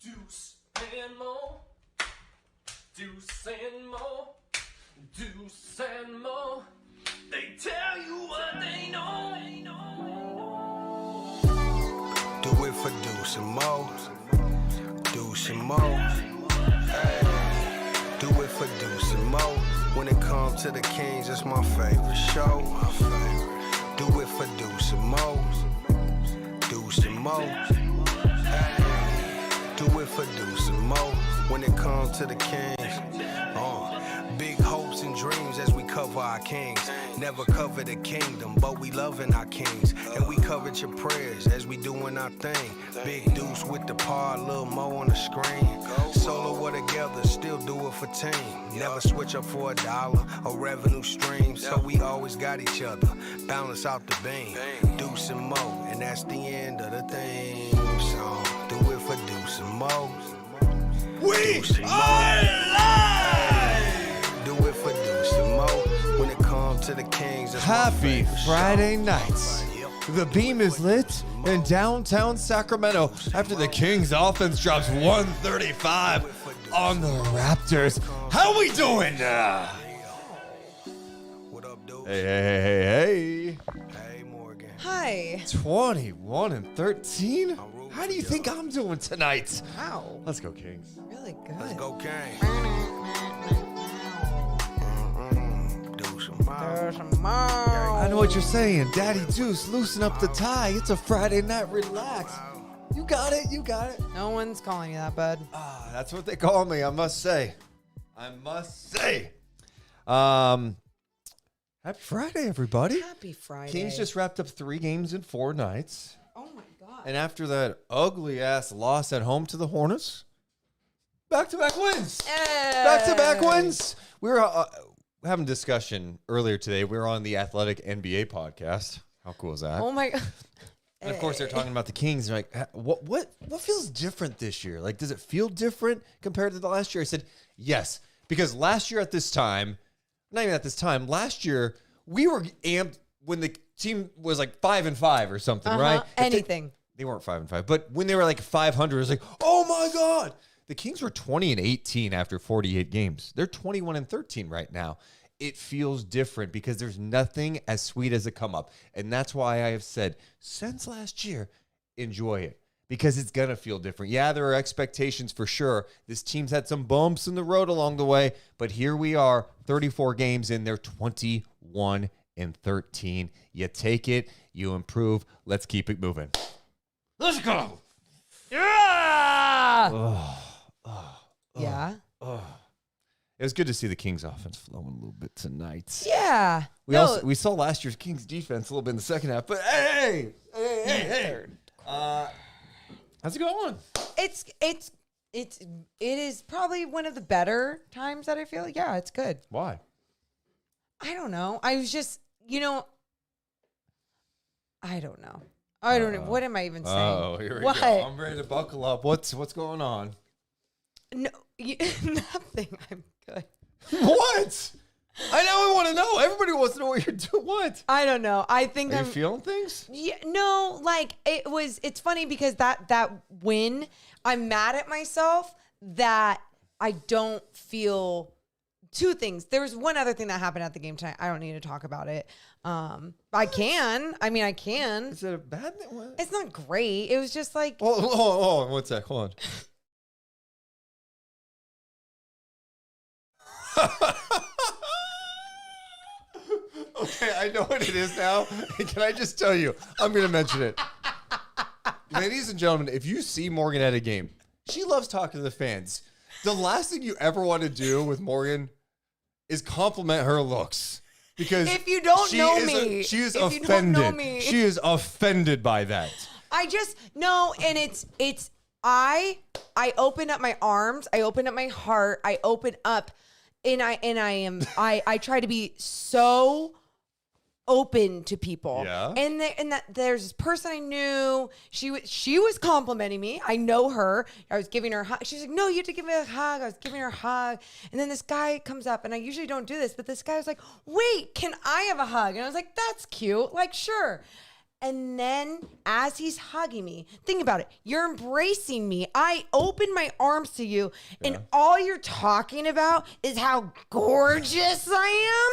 Deuce and Mo, Deuce and Mo, Deuce and Mo. They tell you what they know. Do it for Deuce and Mo, Deuce and Mo. Hey, do it for Deuce and Mo. When it comes to the Kings, it's my favorite show. Do it for Deuce and Mo, Deuce and Mo. Hey, do it for Deuce and Mo. When it comes to the Kings, big hopes and dreams as we cover cover our kings. Never cover the kingdom, but we loving our kings. And we covered your prayers as we doing our thing. Big Deuce with the par, Lil Mo on the screen. Solo or together, still do it for team. Never switch up for $1 or revenue stream. So we always got each other, balance out the beam. Deuce and Mo, and that's the end of the theme song. Do it for Deuce and Mo. We are live! Do it for Deuce and Mo. When it comes to the Kings, it's Happy my favorite Friday show. nights. The beam is lit in downtown Sacramento after the Kings offense drops 135 on the Raptors. How we doing? What up, Deuce? Hey. Hey, Morgan. Hi. 21-13? How do you think I'm doing tonight? Wow. Let's go, Kings. Really good. Let's go, Kings. Deuce and Mo. I know what you're saying. Daddy Deuce, loosen up the tie. It's a Friday night. Relax. You got it. No one's calling you that, bud. That's what they call me, I must say. Happy Friday, everybody. Happy Friday. Kings just wrapped up 3 games in 4 nights. Oh my God. And after that ugly-ass loss at home to the Hornets, back-to-back wins. Hey. Back-to-back wins. We were having a discussion earlier today. We were on the Athletic NBA podcast. How cool is that? Oh my God. And of course, they're talking about the Kings. They're like, what feels different this year? Like, does it feel different compared to the last year? I said, yes. Because last year at this time, not even at this time, last year, we were amped when the team was like 5-5 or something, right? Anything. They weren't 5-5, but when they were like 500, it was like, oh my God. The Kings were 20-18 after 48 games. They're 21-13 right now. It feels different because there's nothing as sweet as a come up. And that's why I have said, since last year, enjoy it. Because it's going to feel different. Yeah, there are expectations for sure. This team's had some bumps in the road along the way. But here we are, 34 games in. They're 21-13. You take it. You improve. Let's keep it moving. Let's go. Yeah. Yeah. It was good to see the Kings offense flowing a little bit tonight. Yeah. We saw last year's Kings defense a little bit in the second half, but hey. How's it going? It is probably one of the better times that I feel. Yeah, it's good. Why? I don't know. I was just, I don't know. I don't know. What am I even saying? Oh, here we what? go. I'm ready to buckle up. What's going on? No, nothing. I'm good. What? I know. I want to know. Everybody wants to know what you're doing. What? I don't know. I think Are I'm you feeling things? Yeah, no, like it's funny because that win, I'm mad at myself that I don't feel 2 things. There's one other thing that happened at the game tonight. I don't need to talk about it. I can. Is it a bad thing? What? It's not great. It was just like Hold on. 1 sec. Hold on. Okay, I know what it is now. Can I just tell you? I'm going to mention it. Ladies and gentlemen, if you see Morgan at a game, she loves talking to the fans. The last thing you ever want to do with Morgan is compliment her looks. Because if you don't know me, she is if you offended. don't know me. She is offended by that. I just no, and it's I open up my arms, I open up my heart, I open up, and I try to be so open to people. Yeah. And there's this person I knew. She was complimenting me. I know her. I was giving her a hug. She's like, no, you have to give me a hug. I was giving her a hug. And then this guy comes up, and I usually don't do this, but this guy was like, wait, can I have a hug? And I was like, that's cute. Like, sure. And then as he's hugging me, think about it. You're embracing me. I open my arms to you, and all you're talking about is how gorgeous I am.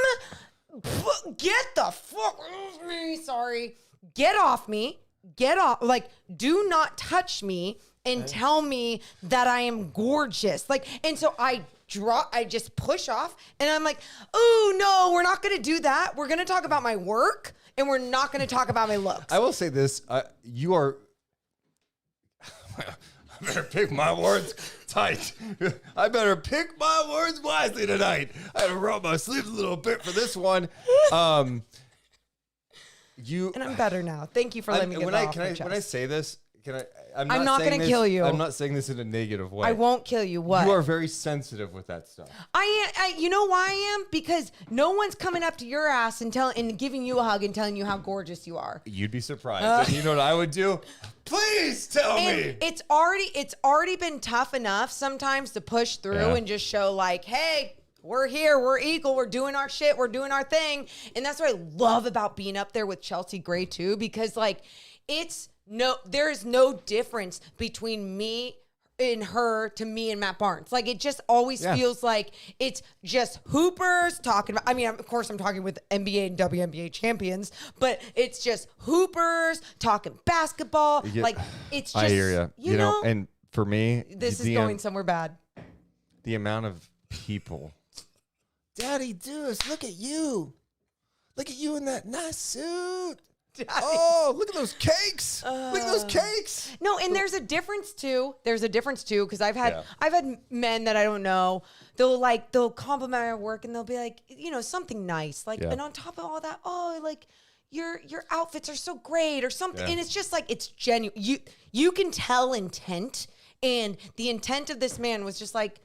Get the fuck off me. Sorry. Get off me. Get off. Like, do not touch me and tell me that I am gorgeous. Like, and so I just push off, and I'm like, oh, no, we're not going to do that. We're going to talk about my work, and we're not going to talk about my looks. I will say this. You are... I better pick my words tight. I better pick my words wisely tonight. I had to roll my sleeves a little bit for this one. And I'm better now. Thank you for letting me get that off my chest. When I say this, I'm not going to kill you. I'm not saying this in a negative way. I won't kill you. What? You are very sensitive with that stuff. You know why I am? Because no one's coming up to your ass and giving you a hug and telling you how gorgeous you are. You'd be surprised. And you know what I would do? Please tell me. It's already been tough enough sometimes to push through and just show like, hey, we're here, we're equal, we're doing our shit, we're doing our thing. And that's what I love about being up there with Chelsea Gray too, because like there is no difference between me and her to me and Matt Barnes. Like it just always feels like it's just hoopers talking about, I mean, of course I'm talking with NBA and WNBA champions, but it's just hoopers talking basketball. Like it's just, I hear you know, and for me, this is going somewhere bad. The amount of people. Daddy Deuce, look at you. Look at you in that nice suit. Daddy. Oh, look at those cakes. Look at those cakes. No, and there's a difference too. Because I've had men that I don't know. They'll compliment my work and they'll be like, you know, something nice. Like, and on top of all that, oh, like your outfits are so great or something. And it's just like, it's genuine. You can tell intent, and the intent of this man was just like,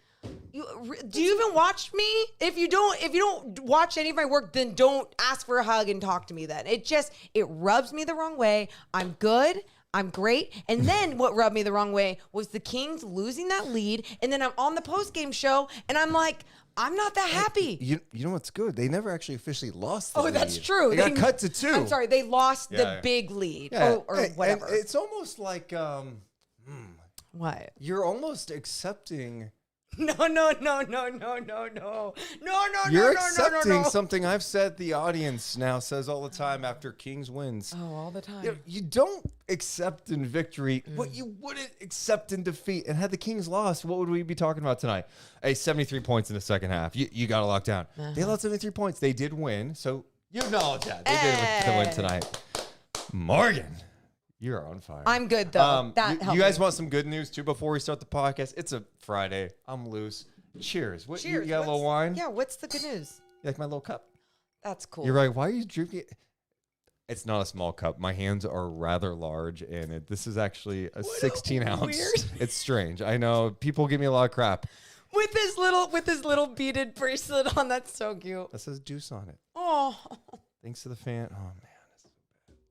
do you even watch me? If you don't watch any of my work, then don't ask for a hug and talk to me then. It rubs me the wrong way. I'm good. I'm great. And then what rubbed me the wrong way was the Kings losing that lead. And then I'm on the post-game show and I'm like, I'm not that happy. You know what's good? They never actually officially lost the lead. That's true. They got cut to 2. I'm sorry. They lost the big lead or whatever. And it's almost like, what? You're almost accepting... No. You're accepting something I've said the audience now says all the time after Kings wins. Oh, all the time. You don't accept in victory what you wouldn't accept in defeat. And had the Kings lost, what would we be talking about tonight? 73 points in the second half. You got to lock down. They lost 73 points. They did win. So you acknowledge that. They did win tonight. Morgan. You're on fire. I'm good, though. You guys want some good news, too, before we start the podcast? It's a Friday. I'm loose. Cheers. Cheers. You got a little wine? Yeah, what's the good news? You like my little cup? That's cool. You're right. Why are you drinking it? It's not a small cup. My hands are rather large, and this is actually a 16-ounce. Weird. It's strange. I know. People give me a lot of crap. With his little beaded bracelet on. That's so cute. That says Deuce on it. Oh. Thanks to the fan. Oh, man.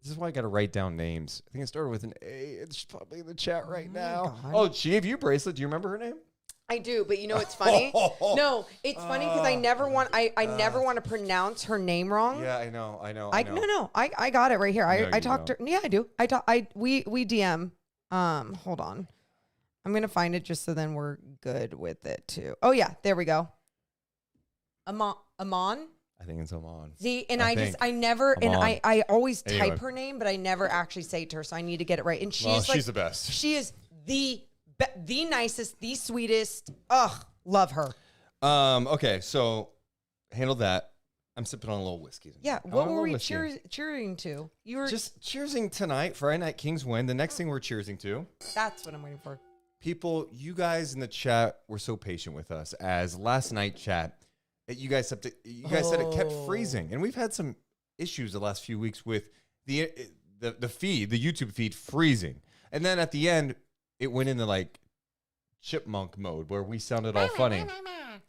This is why I got to write down names. I think it started with an A. It's probably in the chat right now. Oh, she gave you a bracelet. Do you remember her name? I do, but you know what's funny? No, it's funny because I never want to pronounce her name wrong. Yeah, I know. No, I got it right here. I talked to her. Yeah, I do. We DM. Hold on. I'm gonna find it just so then we're good with it too. Oh yeah, there we go. Amon. I think it's Amon. See, and I always type her name, but I never actually say it to her, so I need to get it right. And she's the best. She is the nicest, the sweetest. Ugh, love her. Okay, so handle that. I'm sipping on a little whiskey. Yeah, what were we cheering to? You were just cheersing tonight. Friday night Kings win. The next thing we're cheersing to. That's what I'm waiting for. People, you guys in the chat were so patient with us as last night chat. You guys said it kept freezing, and we've had some issues the last few weeks with the feed, the YouTube feed freezing, and then at the end it went into like chipmunk mode where we sounded all funny,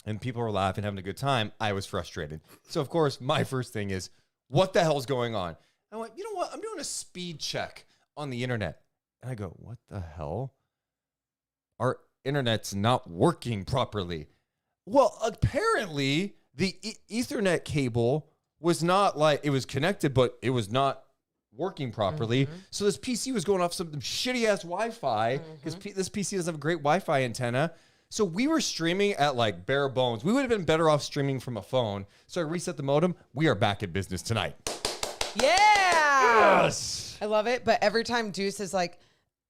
and people were laughing, having a good time. I was frustrated, so of course my first thing is, what the hell's going on? I went, you know what? I'm doing a speed check on the internet, and I go, what the hell? Our internet's not working properly. Well, apparently the Ethernet cable was not it was connected, but it was not working properly. Mm-hmm. So this PC was going off some shitty ass Wi-Fi because this PC doesn't have a great Wi-Fi antenna. So we were streaming at like bare bones. We would have been better off streaming from a phone. So I reset the modem. We are back in business tonight. Yeah. Yes. I love it. But every time Deuce is like,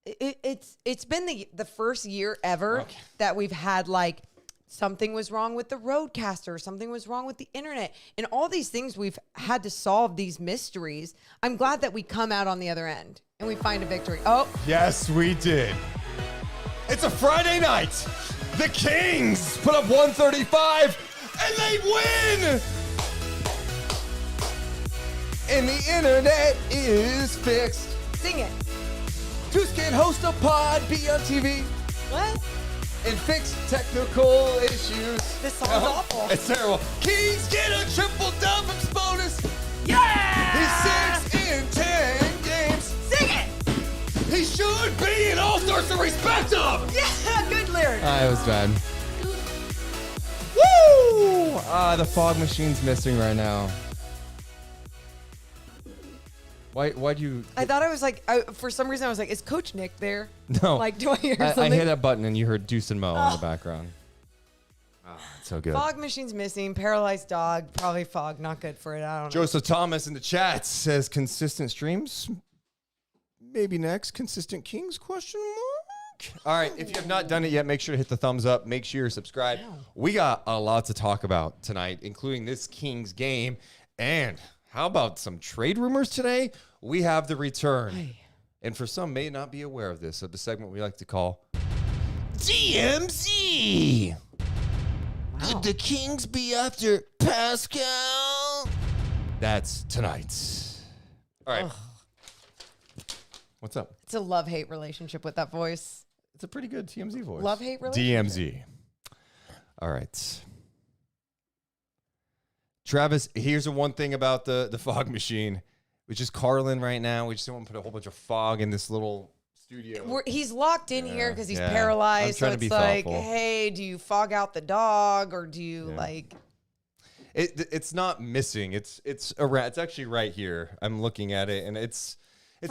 it's been the first year ever that we've had like, something was wrong with the roadcaster. Something was wrong with the internet. And all these things we've had to solve these mysteries. I'm glad that we come out on the other end and we find a victory. Oh. Yes, we did. It's a Friday night. The Kings put up 135, and they win. And the internet is fixed. Sing it. Deuce can host a pod, be on TV, What? and fix technical issues. This song's awful. It's terrible. Kings get a triple-double from Sabonis. Yeah! He's 6 in 10 games. Sing it. He should be an all-star, so respect him. Yeah, good lyric. It was bad. Woo! The fog machine's missing right now. Why'd you? I thought I was like, for some reason I was like, is Coach Nick there? No. Like, do I hear I something? hit that button and you heard Deuce and Mo in the background. Oh, it's so good. Fog machine's missing. Paralyzed dog. Probably fog. Not good for it. I don't know. Joseph Thomas in the chat says consistent streams. Maybe next. Consistent Kings? Question mark. All right. If you have not done it yet, make sure to hit the thumbs up. Make sure you're subscribed. We got a lot to talk about tonight, including this Kings game. And how about some trade rumors today? We have the return. And for some may not be aware of this, of the segment we like to call DMZ. Wow. Could the Kings be after Pascal? That's tonight. All right. What's up? It's a love-hate relationship with that voice. It's a pretty good TMZ voice. Love-hate relationship. DMZ. All right. Travis, here's the one thing about the fog machine, which is Carlin right now. We just don't want to put a whole bunch of fog in this little studio. He's locked in here because he's yeah. paralyzed. I'm trying So to be it's like, thoughtful. hey, do you fog out the dog or do you like? It's not missing. It's actually right here. I'm looking at it, and it's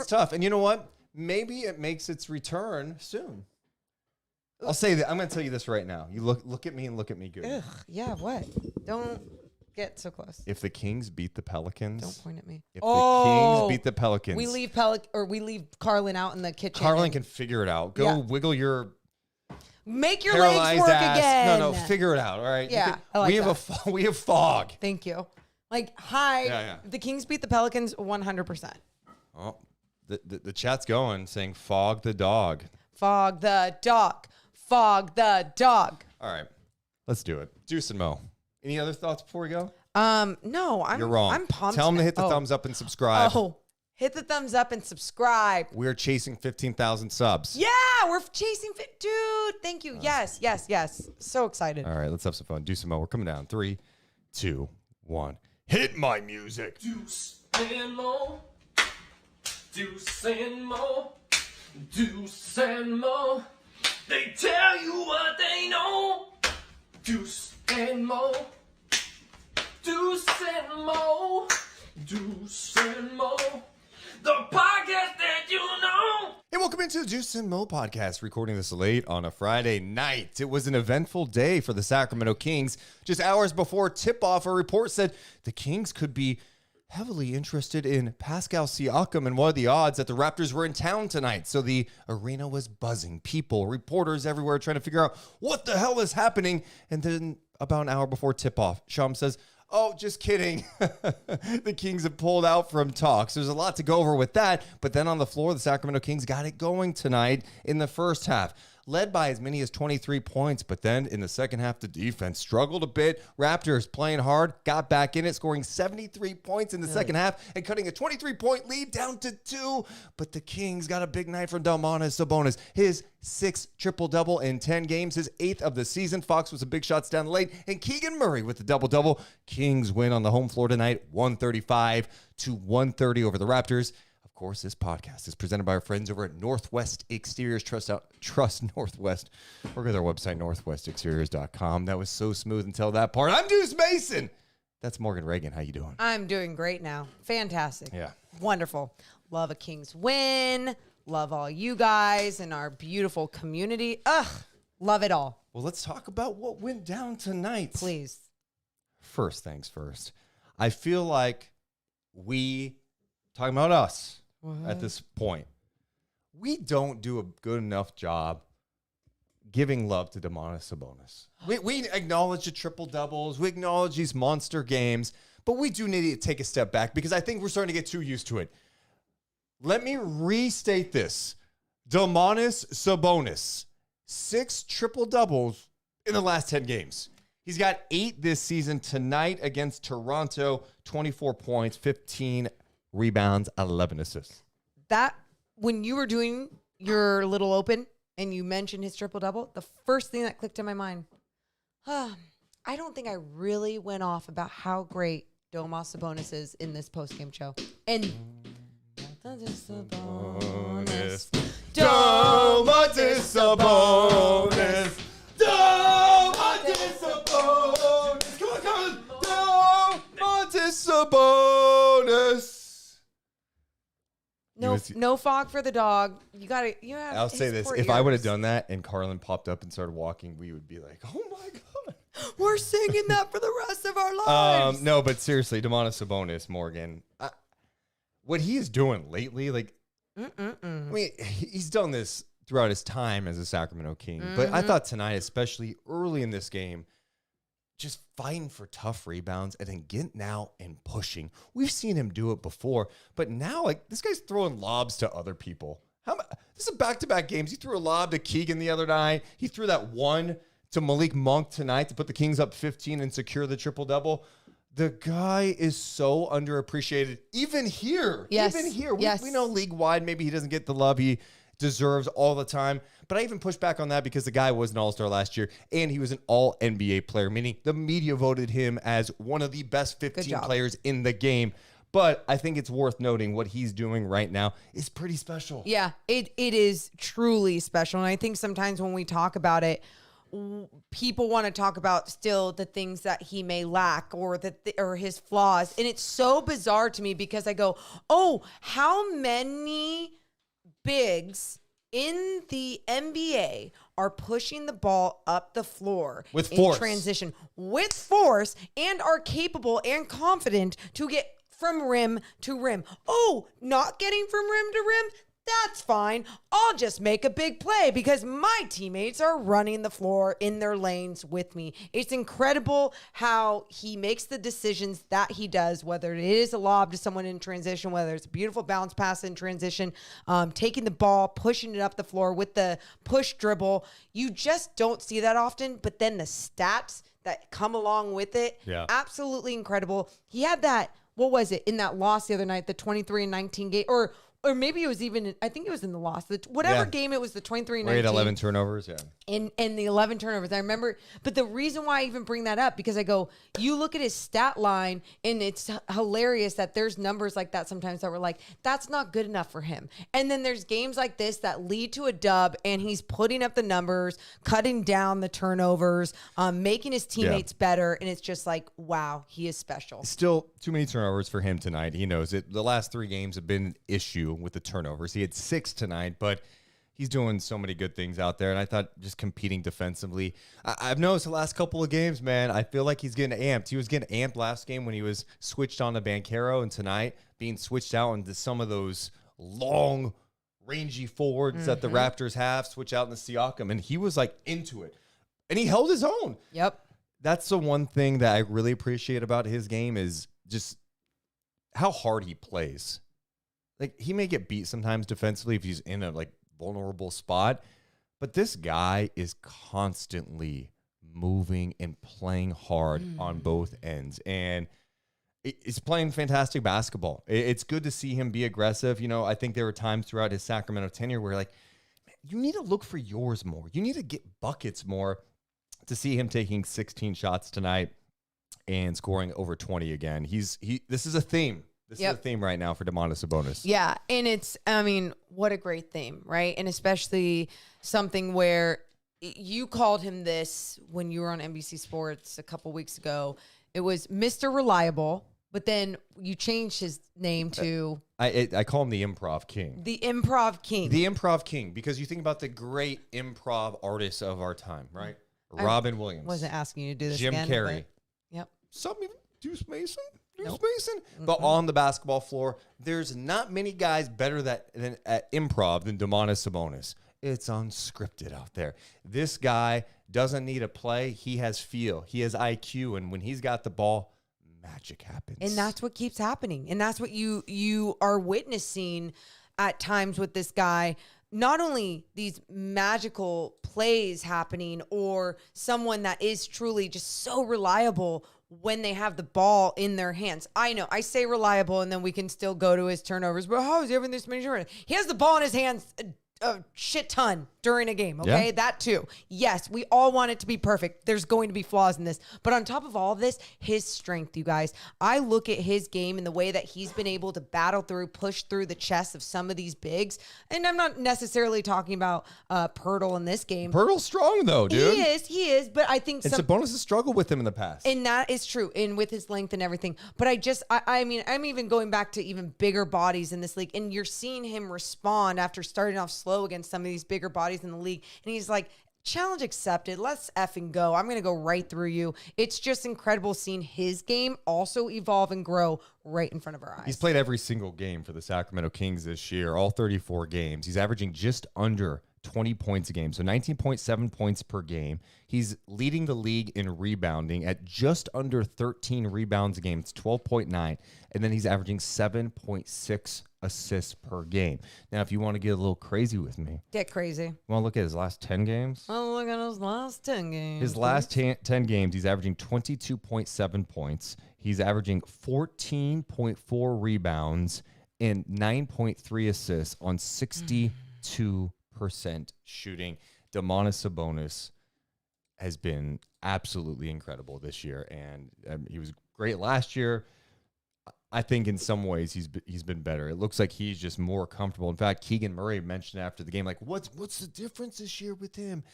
tough. And you know what? Maybe it makes its return soon. I'll say that. I'm going to tell you this right now. You look at me and look at me good. Ugh, yeah, what? Don't get so close. If the Kings beat the Pelicans, Don't point at me. If the Kings beat the Pelicans, we leave we leave Carlin out in the kitchen. Carlin and can figure it out. Go Yeah. wiggle your make your legs paralyzed work ass. again. No, figure it out. All right. Yeah, I like we have that. we have fog. Thank you. Like, hi. Yeah. The Kings beat the Pelicans 100%. Oh, the chat's going saying fog the dog. Fog the dog. Fog the dog. All right, let's do it. Deuce and Mo. Any other thoughts before we go? No, You're wrong. I'm pumped. Tell them to hit the Oh. thumbs up and subscribe. Oh, hit the thumbs up and subscribe. We're chasing 15,000 subs. Yeah, we're chasing fit. Dude, thank you. Yes. So excited. All right, let's have some fun. Deuce and Mo. We're coming down. 3, 2, 1. Hit my music. Deuce and Mo. Deuce and Mo. Deuce and Mo. They tell you what they know. Deuce and Mo. Deuce and Mo. Deuce and Mo. The podcast that you know. Hey, welcome into the Deuce and Mo podcast, recording this late on a Friday night. It was an eventful day for the Sacramento Kings. Just hours before tip-off, a report said the Kings could be heavily interested in Pascal Siakam, and one of the odds that the Raptors were in town tonight. So the arena was buzzing. People, reporters everywhere trying to figure out what the hell is happening. And then about an hour before tip-off, Sham says, oh, just kidding. The Kings have pulled out from talks. There's a lot to go over with that. But then on the floor, the Sacramento Kings got it going tonight in the first half, led by as many as 23 points. But then in the second half, the defense struggled a bit. Raptors playing hard, got back in it, scoring 73 points in the second half and cutting a 23-point lead down to 2. But the Kings got a big night from Domantas Sabonis. His 6th triple-double in 10 games, his 8th of the season. Fox with some big shots down late. And Keegan Murray with the double-double. Kings win on the home floor tonight, 135-130 over the Raptors. Of course, this podcast is presented by our friends over at Northwest Exteriors. Trust Northwest. Or go to their website, northwestexteriors.com. That was so smooth until that part. I'm Deuce Mason. That's Morgan Reagan. How you doing? I'm doing great now. Fantastic. Yeah. Wonderful. Love a Kings win. Love all you guys and our beautiful community. Ugh. Love it all. Well, let's talk about what went down tonight. Please. First things first. I feel like talking about us at this point, we don't do a good enough job giving love to Domantas Sabonis. We acknowledge the triple doubles. We acknowledge these monster games, but we do need to take a step back because I think we're starting to get too used to it. Let me restate this. Domantas Sabonis 6 triple-doubles in the last 10 games. He's got 8 this season. Tonight against Toronto, 24 points, 15 rebounds, 11 assists. That, when you were doing your little open and you mentioned his triple-double, the first thing that clicked in my mind, I don't think I really went off about how great Domantas Sabonis is in this post-game show. And Domantas Sabonis. Domantas Sabonis. Domantas Sabonis. Come on. Domantas Sabonis. No fog for the dog. You gotta. You have. I'll say this: if I would have done that and Carlin popped up and started walking, we would be like, "Oh my god, we're singing that for the rest of our lives." No, but seriously, Domantas Sabonis, Morgan, what he is doing lately, like, I mean, he's done this throughout his time as a Sacramento King, but I thought tonight, especially early in this game, just fighting for tough rebounds and then getting out and pushing. We've seen him do it before, but now, like, this guy's throwing lobs to other people. This is back-to-back games. He threw a lob to Keegan the other night. He threw that one to Malik Monk tonight to put the Kings up 15 and secure the triple-double. The guy is so underappreciated, even here. Yes. Even here. Yes. We know league-wide, maybe he doesn't get the love he deserves all the time. But I even push back on that because the guy was an all-star last year, and he was an all-NBA player, meaning the media voted him as one of the best 15 players in the game. But I think it's worth noting what he's doing right now is pretty special. Yeah, it is truly special. And I think sometimes when we talk about it, people want to talk about still the things that he may lack or or his flaws. And it's so bizarre to me because I go, oh, how many bigs in the NBA are pushing the ball up the floor with in force, transition with force, and are capable and confident to get from rim to rim. Oh, not getting from rim to rim? That's fine. I'll just make a big play because my teammates are running the floor in their lanes with me. It's incredible how he makes the decisions that he does, whether it is a lob to someone in transition, whether it's a beautiful bounce pass in transition, taking the ball, pushing it up the floor with the push dribble. You just don't see that often, but then the stats that come along with it, absolutely incredible. He had that, what was it, in that loss the other night, the 23-19 game, or maybe it was even, I think it was in the loss. Whatever game it was, the 23-19. Right, 11 turnovers, And the 11 turnovers. I remember, but the reason why I even bring that up, because I go, you look at his stat line, and it's hilarious that there's numbers like that sometimes that we're like, that's not good enough for him. And then there's games like this that lead to a dub, and he's putting up the numbers, cutting down the turnovers, making his teammates better, and it's just like, wow, he is special. Still, too many turnovers for him tonight. He knows it. The last 3 games have been an issue with the turnovers. He had 6 tonight, but he's doing so many good things out there. And I thought just competing defensively, I've noticed the last couple of games, man, I feel like he's getting amped. He was getting amped last game when he was switched on to Banchero, and tonight being switched out into some of those long, rangy forwards that the Raptors have, switch out into Siakam, and he was like into it. And he held his own. Yep. That's the one thing that I really appreciate about his game is just how hard he plays. Like, he may get beat sometimes defensively if he's in a like vulnerable spot, but this guy is constantly moving and playing hard on both ends, and he's playing fantastic basketball. It's good to see him be aggressive. You know, I think there were times throughout his Sacramento tenure where, like, man, you need to look for yours more. You need to get buckets more. To see him taking 16 shots tonight and scoring over 20 again, this is a theme. This is a theme right now for Domantas Sabonis. Yeah, and it's, I mean, what a great theme, right? And especially something where you called him this when you were on NBC Sports a couple weeks ago. It was Mr. Reliable, but then you changed his name to... I call him the Improv King. The Improv King. The Improv King, because you think about the great improv artists of our time, right? Robin Williams. Wasn't asking you to do this Jim again. Carrey. Yep. Some even Deuce Mason. Nope. Mason. But on the basketball floor, there's not many guys better than at improv than Domantas Sabonis. It's unscripted out there. This guy doesn't need a play. He has feel. He has IQ. And when he's got the ball, magic happens. And that's what keeps happening. And that's what you are witnessing at times with this guy. not only these magical plays happening or someone that is truly just so reliable when they have the ball in their hands. I know I say reliable and then we can still go to his turnovers, but how is he having this many turnovers? He has the ball in his hands a shit ton during a game, okay? Yeah. That too. Yes, we all want it to be perfect. There's going to be flaws in this. But on top of all of this, his strength, you guys. I look at his game and the way that he's been able to battle through, push through the chests of some of these bigs. And I'm not necessarily talking about Pirtle in this game. Pirtle's strong, though, dude. He is. But I think And Sabonis has struggled with him in the past. and that is true, and with his length and everything. But I mean, I'm even going back to even bigger bodies in this league, and you're seeing him respond after starting off slow against some of these bigger bodies in the league. And he's like, challenge accepted. Let's effing go. I'm going to go right through you. It's just incredible seeing his game also evolve and grow right in front of our eyes. He's played every single game for the Sacramento Kings this year, all 34 games. He's averaging just under 20 points a game, so 19.7 points per game. He's leading the league in rebounding at just under 13 rebounds a game. It's 12.9, and then he's averaging 7.6 assists per game. Now, if you want to get a little crazy with me, Get crazy. you want to look at his last 10 games? Oh, look at his last 10 games. His last 10 games, he's averaging 22.7 points. He's averaging 14.4 rebounds and 9.3 assists on 62% shooting. Domantas Sabonis has been absolutely incredible this year, and he was great last year. I think in some ways he's been better. It looks like he's just more comfortable. In fact, Keegan Murray mentioned after the game, like, what's the difference this year with him?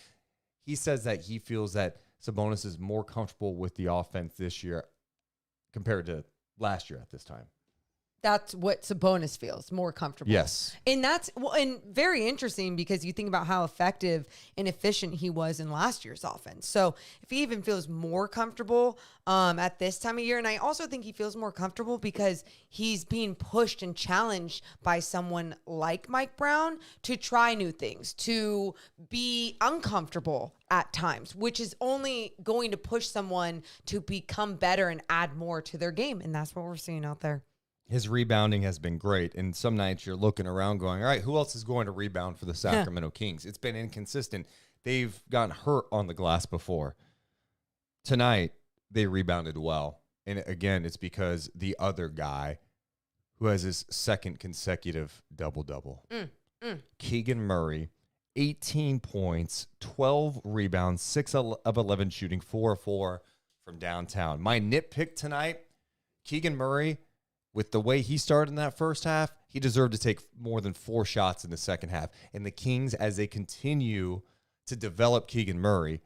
He says that he feels that Sabonis is more comfortable with the offense this year compared to last year at this time. That's what Sabonis feels, more comfortable. Yes. And that's and very interesting because you think about how effective and efficient he was in last year's offense. So if he even feels more comfortable at this time of year, and I also think he feels more comfortable because he's being pushed and challenged by someone like Mike Brown to try new things, to be uncomfortable at times, which is only going to push someone to become better and add more to their game. And that's what we're seeing out there. His rebounding has been great, and some nights you're looking around going, all right, who else is going to rebound for the Sacramento Kings? It's been inconsistent. They've gotten hurt on the glass before. Tonight, they rebounded well. And again, it's because the other guy who has his second consecutive double-double, Keegan Murray, 18 points, 12 rebounds, 6 of 11 shooting, 4 of 4 from downtown. My nitpick tonight, Keegan Murray, with the way he started in that first half, he deserved to take more than 4 shots in the second half. And the Kings, as they continue to develop Keegan Murray,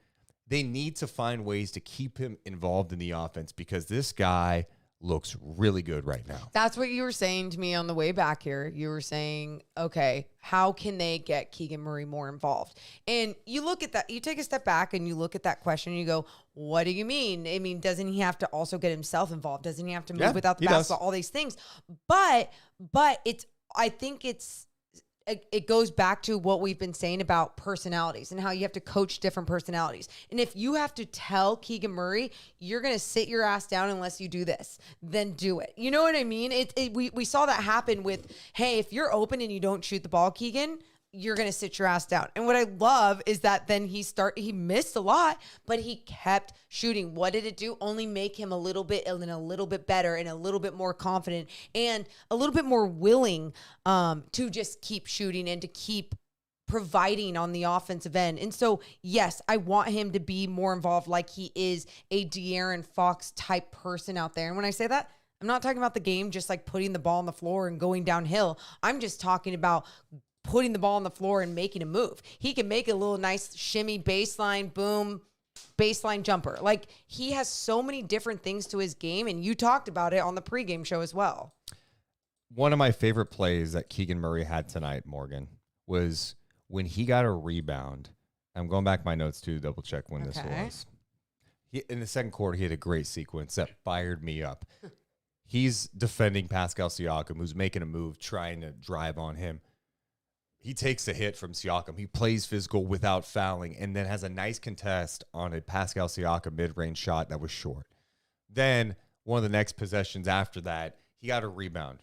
they need to find ways to keep him involved in the offense because this guy looks really good right now. That's what you were saying to me on the way back here. You were saying, okay, how can they get Keegan Murray more involved? And you look at that, you take a step back and you look at that question and you go, what do you mean? I mean, doesn't he have to also get himself involved? Doesn't he have to move without the basketball, all these things? But I think it goes back to what we've been saying about personalities and how you have to coach different personalities. And if you have to tell Keegan Murray, you're going to sit your ass down unless you do this, then do it. You know what I mean? We saw that happen with, hey, if you're open and you don't shoot the ball, Keegan, you're going to sit your ass down. And what I love is that then he missed a lot, but he kept shooting. What did it do? Only make him a little bit better and a little bit more confident and a little bit more willing to just keep shooting and to keep providing on the offensive end. And so, yes, I want him to be more involved like he is a De'Aaron Fox type person out there. And when I say that, I'm not talking about the game just like putting the ball on the floor and going downhill. I'm just talking about putting the ball on the floor and making a move. He can make a little nice shimmy baseline, boom, baseline jumper. Like, he has so many different things to his game, and you talked about it on the pregame show as well. One of my favorite plays that Keegan Murray had tonight, Morgan, was when he got a rebound. I'm going back my notes to double check when this was. In the second quarter, he had a great sequence that fired me up. He's defending Pascal Siakam, who's making a move, trying to drive on him. He takes a hit from Siakam. He plays physical without fouling and then has a nice contest on a Pascal Siakam mid-range shot that was short. Then one of the next possessions after that, he got a rebound.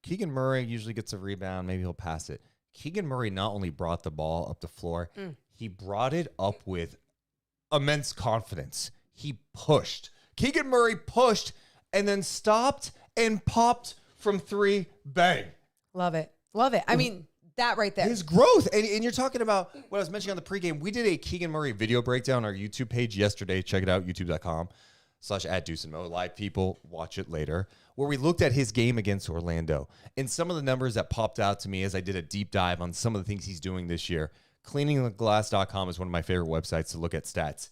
Keegan Murray usually gets a rebound. Maybe he'll pass it. Keegan Murray not only brought the ball up the floor, he brought it up with immense confidence. He pushed. Keegan Murray pushed and then stopped and popped from 3, bang. Love it. Love it. I mean, that right there. His growth. And you're talking about what I was mentioning on the pregame. We did a Keegan Murray video breakdown on our YouTube page yesterday. Check it out, youtube.com/@DeuceandMo. Live people, watch it later. Where we looked at his game against Orlando. And some of the numbers that popped out to me as I did a deep dive on some of the things he's doing this year. Cleaningtheglass.com is one of my favorite websites to look at stats.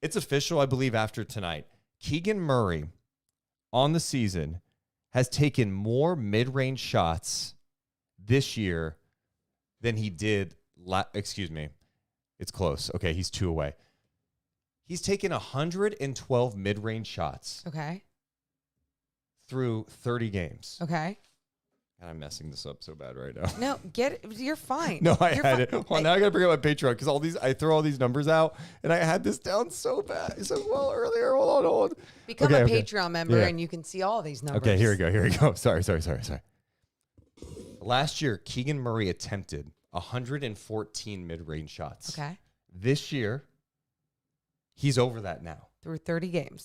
It's official, I believe, after tonight. Keegan Murray on the season has taken more mid-range shots this year than he did. Excuse me. It's close. Okay, he's 2 away. He's taken 112 mid-range shots. Okay. Through 30 games. Okay. And I'm messing this up so bad right now. No, you're fine. No, I You're had fine. it. Well, now I got to bring up my Patreon because I throw all these numbers out, and I had this down so bad. So well earlier. Hold on. Become Okay, a okay. Patreon member, Yeah. and you can see all these numbers. Okay, here we go. Sorry. Last year, Keegan Murray attempted 114 mid-range shots. Okay. This year, he's over that now. Through 30 games.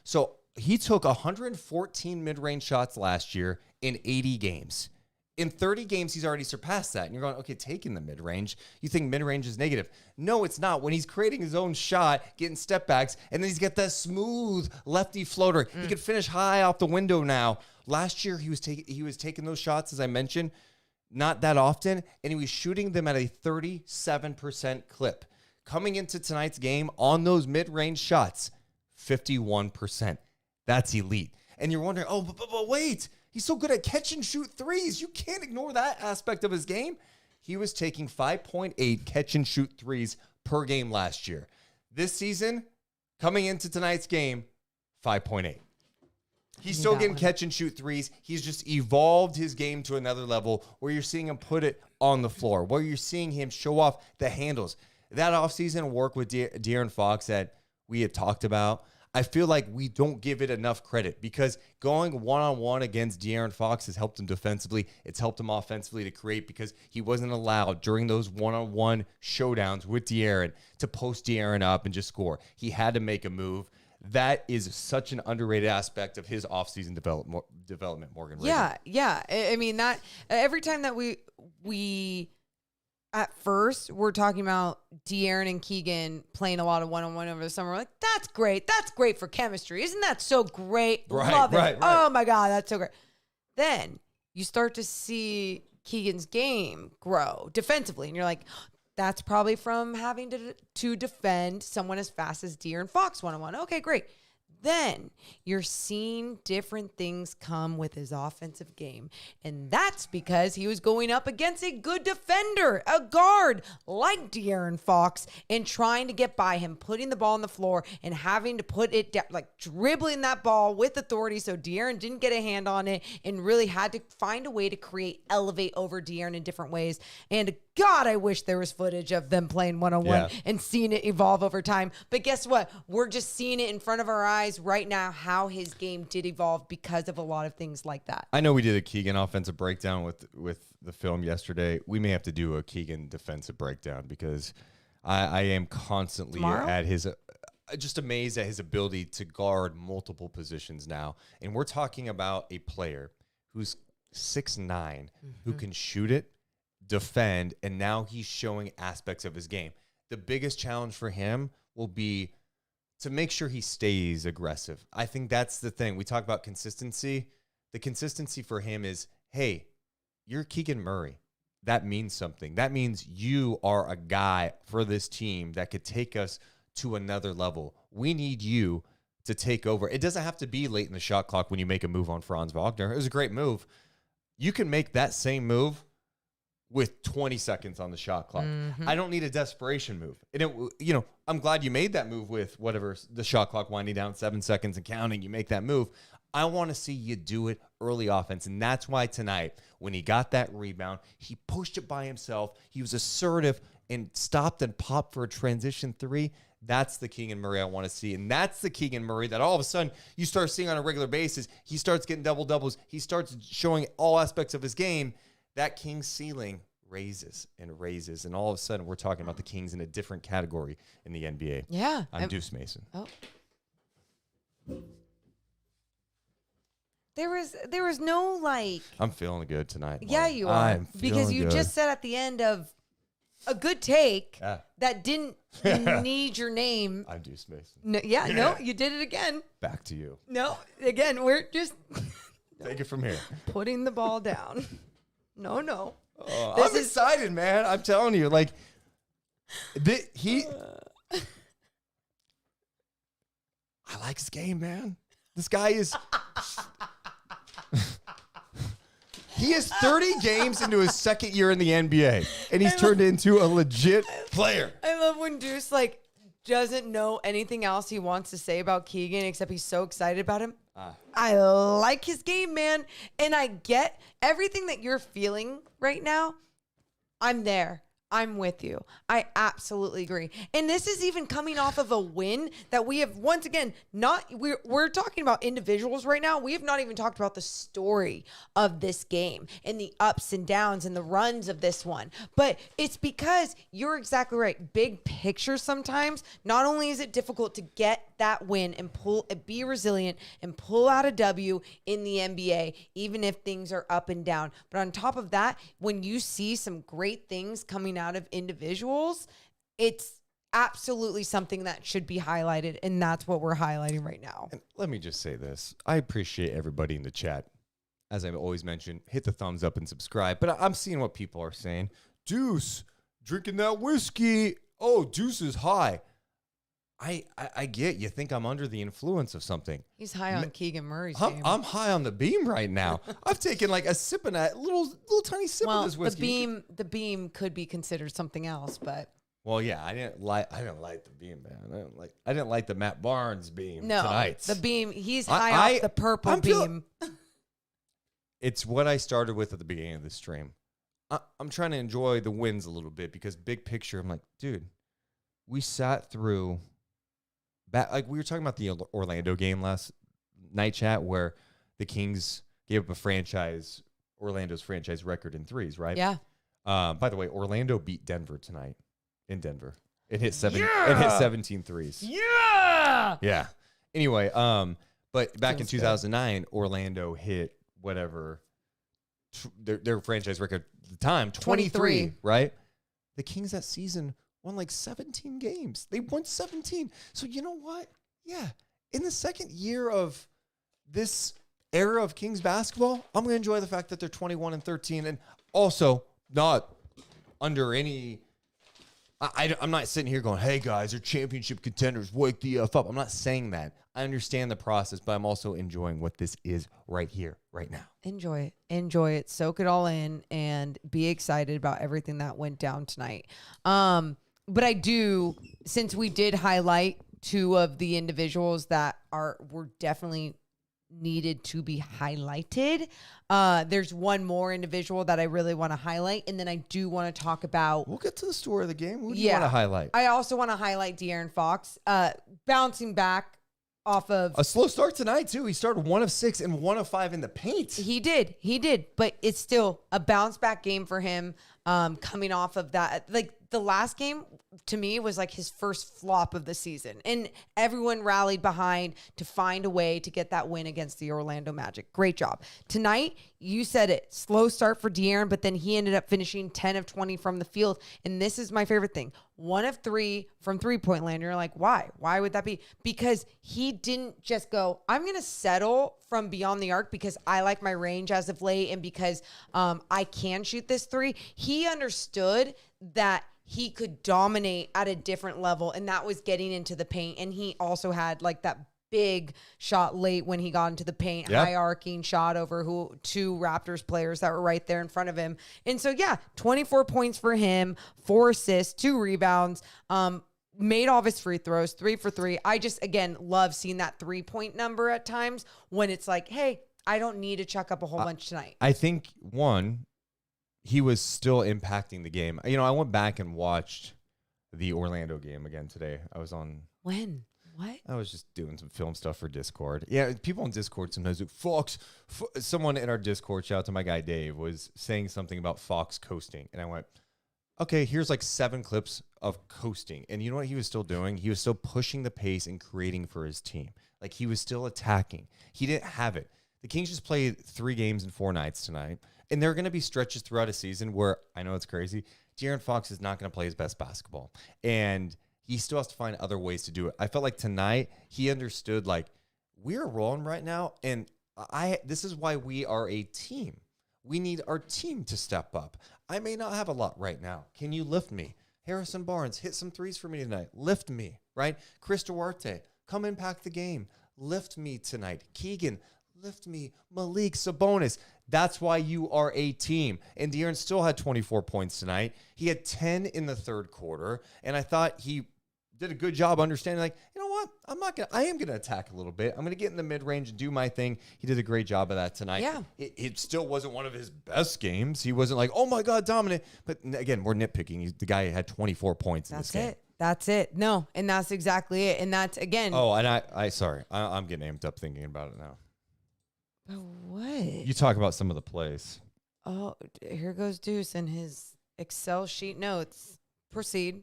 So he took 114 mid-range shots last year in 80 games. In 30 games, he's already surpassed that. And you're going, okay, taking the mid-range. You think mid-range is negative. No, it's not. When he's creating his own shot, getting step backs, and then he's got that smooth lefty floater. He could finish high out the window now. Last year, he was taking those shots, as I mentioned, not that often, and he was shooting them at a 37% clip. Coming into tonight's game on those mid-range shots, 51%. That's elite. And you're wondering, oh, but wait, he's so good at catch and shoot threes. You can't ignore that aspect of his game. He was taking 5.8 catch and shoot threes per game last year. This season, coming into tonight's game, 5.8. He's still getting catch and shoot threes. He's just evolved his game to another level where you're seeing him put it on the floor, where you're seeing him show off the handles. That offseason work with De'Aaron Fox that we had talked about, I feel like we don't give it enough credit because going one-on-one against De'Aaron Fox has helped him defensively. It's helped him offensively to create because he wasn't allowed during those one-on-one showdowns with De'Aaron to post De'Aaron up and just score. He had to make a move. That is such an underrated aspect of his offseason development, Morgan. Yeah. I mean, that every time that we at first we're talking about De'Aaron and Keegan playing a lot of one-on-one over the summer. We're like, that's great. That's great for chemistry. Isn't that so great? Love it. Right. Oh my God, that's so great. Then you start to see Keegan's game grow defensively, and you're like, that's probably from having to defend someone as fast as De'Aaron Fox one-on-one. Okay, great. Then you're seeing different things come with his offensive game. And that's because he was going up against a good defender, a guard like De'Aaron Fox, and trying to get by him, putting the ball on the floor and having to put it down, like dribbling that ball with authority so De'Aaron didn't get a hand on it and really had to find a way to elevate over De'Aaron in different ways. And God, I wish there was footage of them playing one-on-one and seeing it evolve over time. But guess what? We're just seeing it in front of our eyes right now, how his game did evolve because of a lot of things like that. I know we did a Keegan offensive breakdown with the film yesterday. We may have to do a Keegan defensive breakdown because I am constantly at his just amazed at his ability to guard multiple positions now. And we're talking about a player who's 6'9", who can shoot it, defend, and now he's showing aspects of his game. The biggest challenge for him will be to make sure he stays aggressive. I think that's the thing. We talk about consistency. The consistency for him is, hey, you're Keegan Murray. That means something. That means you are a guy for this team that could take us to another level. We need you to take over. It doesn't have to be late in the shot clock when you make a move on Franz Wagner. It was a great move. You can make that same move with 20 seconds on the shot clock. I don't need a desperation move. And I'm glad you made that move with whatever the shot clock winding down 7 seconds and counting. You make that move. I want to see you do it early offense. And that's why tonight, when he got that rebound, he pushed it by himself. He was assertive and stopped and popped for a transition three. That's the Keegan Murray I want to see. And that's the Keegan Murray that all of a sudden you start seeing on a regular basis. He starts getting double-doubles. He starts showing all aspects of his game. That Kings ceiling raises and raises, and all of a sudden we're talking about the Kings in a different category in the NBA. Yeah. I'm Deuce Mason. Oh. There was no like. I'm feeling good tonight. Yeah, Lauren. you are. I'm Because feeling you good. just said at the end of a good take Yeah. that didn't need your name. I'm Deuce Mason. No, no, you did it again. Back to you. No, again, we're just Take it from here. putting the ball down. No. I'm excited, man. I'm telling you, like, I like his game, man. This guy is. He is 30 games into his second year in the NBA, and he's turned into a legit player. I love when Deuce like doesn't know anything else he wants to say about Keegan except he's so excited about him. I like his game, man, and I get everything that you're feeling right now. I'm there. I'm with you. I absolutely agree. And this is even coming off of a win that we have, once again, we're talking about individuals right now. We have not even talked about the story of this game and the ups and downs and the runs of this one. But it's because you're exactly right. Big picture sometimes, not only is it difficult to get that win and be resilient and pull out a W in the NBA, even if things are up and down. But on top of that, when you see some great things coming out of individuals, it's absolutely something that should be highlighted, and that's what we're highlighting right now. And let me just say this. I appreciate everybody in the chat. As I've always mentioned, hit the thumbs up and subscribe. But I'm seeing what people are saying. Deuce, drinking that whiskey. Oh, Deuce is high. I get you think I'm under the influence of something. He's high on Keegan Murray's I'm, game. I'm high on the beam right now. I've taken like a sip of that little tiny sip of this whiskey. The beam could be considered something else, but Well, yeah, I didn't like the beam, man. I didn't like the Matt Barnes beam no, tonight. the beam. He's high off the purple beam. It's what I started with at the beginning of the stream. I'm trying to enjoy the wins a little bit because big picture, I'm like, dude, we sat through. Like we were talking about the Orlando game last night, chat, where the Kings gave up Orlando's franchise record in threes, right? Yeah. By the way, Orlando beat Denver tonight in Denver. It hit 17 threes. Yeah. Yeah. Anyway, but back in 2009, Orlando hit whatever their franchise record at the time, 23, right? The Kings that season won like 17 games. They won 17. So you know what? Yeah. In the second year of this era of Kings basketball, I'm going to enjoy the fact that they're 21-13 and also not under any I'm not sitting here going, hey, guys, they're championship contenders. Wake the F up. I'm not saying that. I understand the process, but I'm also enjoying what this is right here, right now. Enjoy it. Enjoy it. Soak it all in and be excited about everything that went down tonight. But I do, since we did highlight two of the individuals that were definitely needed to be highlighted. There's one more individual that I really want to highlight, and then I do want to talk about. We'll get to the story of the game. Who do you want to highlight? I also want to highlight De'Aaron Fox, bouncing back off of a slow start tonight too. He started 1 of 6 and 1 of 5 in the paint. He did, but it's still a bounce back game for him. Coming off of that, like the last game to me was like his first flop of the season, and everyone rallied behind to find a way to get that win against the Orlando Magic. Great job. Tonight, you said it, slow start for De'Aaron, but then he ended up finishing 10 of 20 from the field. And this is my favorite thing. 1 of 3 from 3-point land. You're like, why? Why would that be? Because he didn't just go, I'm going to settle from beyond the arc because I like my range as of late and because I can shoot this 3. He understood that he could dominate at a different level, and that was getting into the paint. And he also had like that big shot late when he got into the paint, high arcing shot over 2 Raptors players that were right there in front of him. And so, 24 points for him, 4 assists, 2 rebounds, made all of his free throws, 3 for 3. I just, again, love seeing that 3-point number at times when it's like, hey, I don't need to chuck up a whole bunch tonight. I think, one, he was still impacting the game. You know, I went back and watched the Orlando game again today. I was on. When? What? I was just doing some film stuff for Discord. Yeah, people on Discord sometimes like, Fox. Someone in our Discord, shout out to my guy Dave, was saying something about Fox coasting. And I went, okay, here's like 7 clips of coasting. And you know what he was still doing? He was still pushing the pace and creating for his team. Like he was still attacking. He didn't have it. The Kings just played 3 games in 4 nights tonight. And there are going to be stretches throughout a season where, I know it's crazy, De'Aaron Fox is not going to play his best basketball. And he still has to find other ways to do it. I felt like tonight he understood, like, we're rolling right now, and this is why we are a team. We need our team to step up. I may not have a lot right now. Can you lift me? Harrison Barnes, hit some threes for me tonight. Lift me, right? Chris Duarte, come impact the game. Lift me tonight. Keegan, lift me. Malik, Sabonis. That's why you are a team. And De'Aaron still had 24 points tonight. He had 10 in the third quarter, and I thought he did a good job understanding, like, you know what? I am gonna attack a little bit. I'm gonna get in the mid-range and do my thing. He did a great job of that tonight. Yeah. It still wasn't one of his best games. He wasn't like, oh my God, dominant. But again, we're nitpicking. The guy had 24 points in this game. That's it. No, and that's exactly it. And that's, again. Oh, and I'm getting amped up thinking about it now. What? You talk about some of the plays. Oh, here goes Deuce and his Excel sheet notes. Proceed.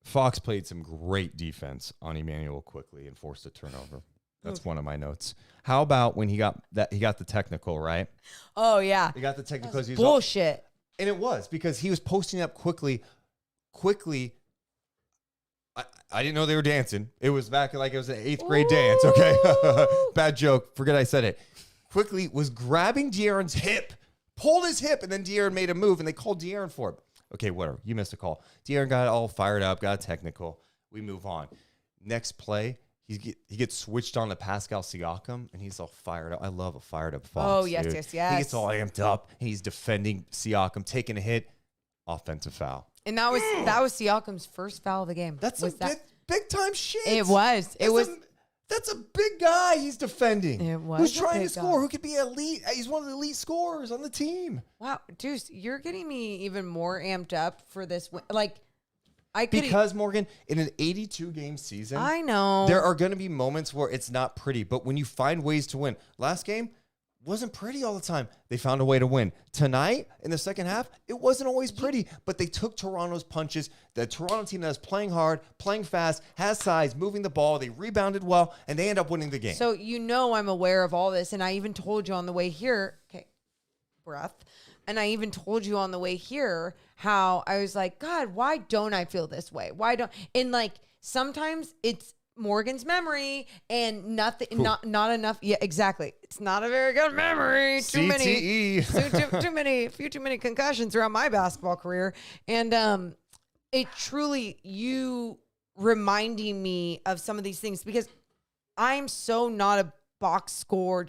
Fox played some great defense on Emmanuel quickly and forced a turnover. That's one of my notes. How about when he got the technical, right? Oh, yeah. He got the technical. That's bullshit. And it was because he was posting up quickly. I didn't know they were dancing. It was back like it was an 8th grade dance, okay? Bad joke. Forget I said it. Quickly was grabbing De'Aaron's hip, pulled his hip, and then De'Aaron made a move, and they called De'Aaron for it. Okay, whatever. You missed a call. De'Aaron got all fired up, got a technical. We move on. Next play, he gets switched on to Pascal Siakam, and he's all fired up. I love a fired up Fox. Oh, yes, dude. yes, yes. He gets all amped up, and he's defending Siakam, taking a hit, offensive foul. And that was Siakam's first foul of the game. That's big time shit. It was. That's a big guy he's defending. It was. Who's trying to score? Who could be elite? He's one of the elite scorers on the team. Wow, Deuce, you're getting me even more amped up for this. Because Morgan, in an 82-game season, I know there are going to be moments where it's not pretty. But when you find ways to win, last game wasn't pretty all the time. They found a way to win. Tonight, in the second half, it wasn't always pretty, but they took Toronto's punches. The Toronto team that is playing hard, playing fast, has size, moving the ball. They rebounded well, and they end up winning the game. So I'm aware of all this, and I even told you on the way here, okay, breath, and I even told you on the way here how I was like, God, why don't I feel this way? And like, sometimes it's Morgan's memory and nothing, not enough. Yeah, exactly. It's not a very good memory. Too many concussions throughout my basketball career. And it truly, you reminding me of some of these things, because I'm so not a box score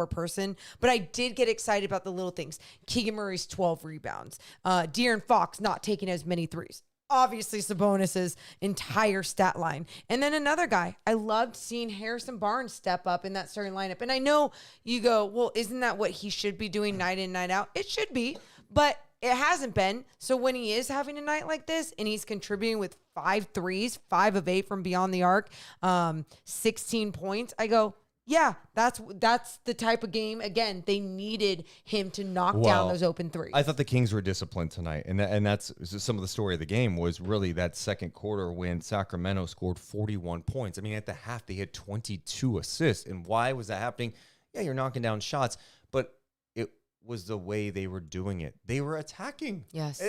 person, but I did get excited about the little things. Keegan Murray's 12 rebounds. De'Aaron Fox not taking as many threes. Obviously, Sabonis' entire stat line. And then another guy, I loved seeing Harrison Barnes step up in that starting lineup. And I know you go, well, isn't that what he should be doing night in, night out? It should be, but it hasn't been. So when he is having a night like this and he's contributing with 5 threes, 5 of 8 from beyond the arc, 16 points, I go, yeah, that's the type of game. Again, they needed him to knock down those open threes. I thought the Kings were disciplined tonight, and that's some of the story of the game was really that second quarter when Sacramento scored 41 points. I mean, at the half they had 22 assists, and why was that happening? Yeah, you're knocking down shots, but it was the way they were doing it. They were attacking. Yes.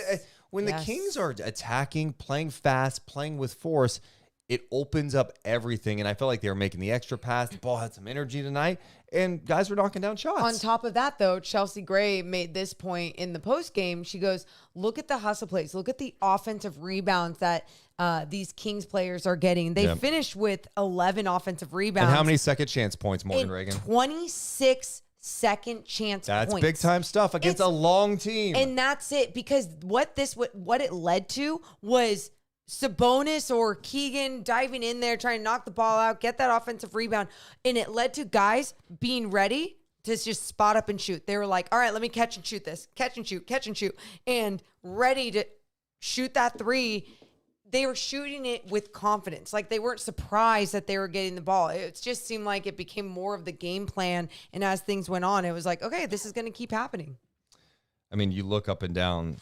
When the Kings are attacking, playing fast, playing with force, it opens up everything, and I felt like they were making the extra pass. The ball had some energy tonight, and guys were knocking down shots. On top of that, though, Chelsea Gray made this point in the postgame. She goes, look at the hustle plays. Look at the offensive rebounds that these Kings players are getting. They finished with 11 offensive rebounds. And how many second chance points, Morgan Reagan? 26 second chance That's points. Big time stuff against a long team. And that's it, because what it led to was Sabonis or Keegan diving in there, trying to knock the ball out, get that offensive rebound. And it led to guys being ready to just spot up and shoot. They were like, all right, let me catch and shoot this. Catch and shoot. And ready to shoot that three. they were shooting it with confidence. Like, they weren't surprised that they were getting the ball. It just seemed like it became more of the game plan. And as things went on, it was like, okay, this is going to keep happening. I mean, you look up and down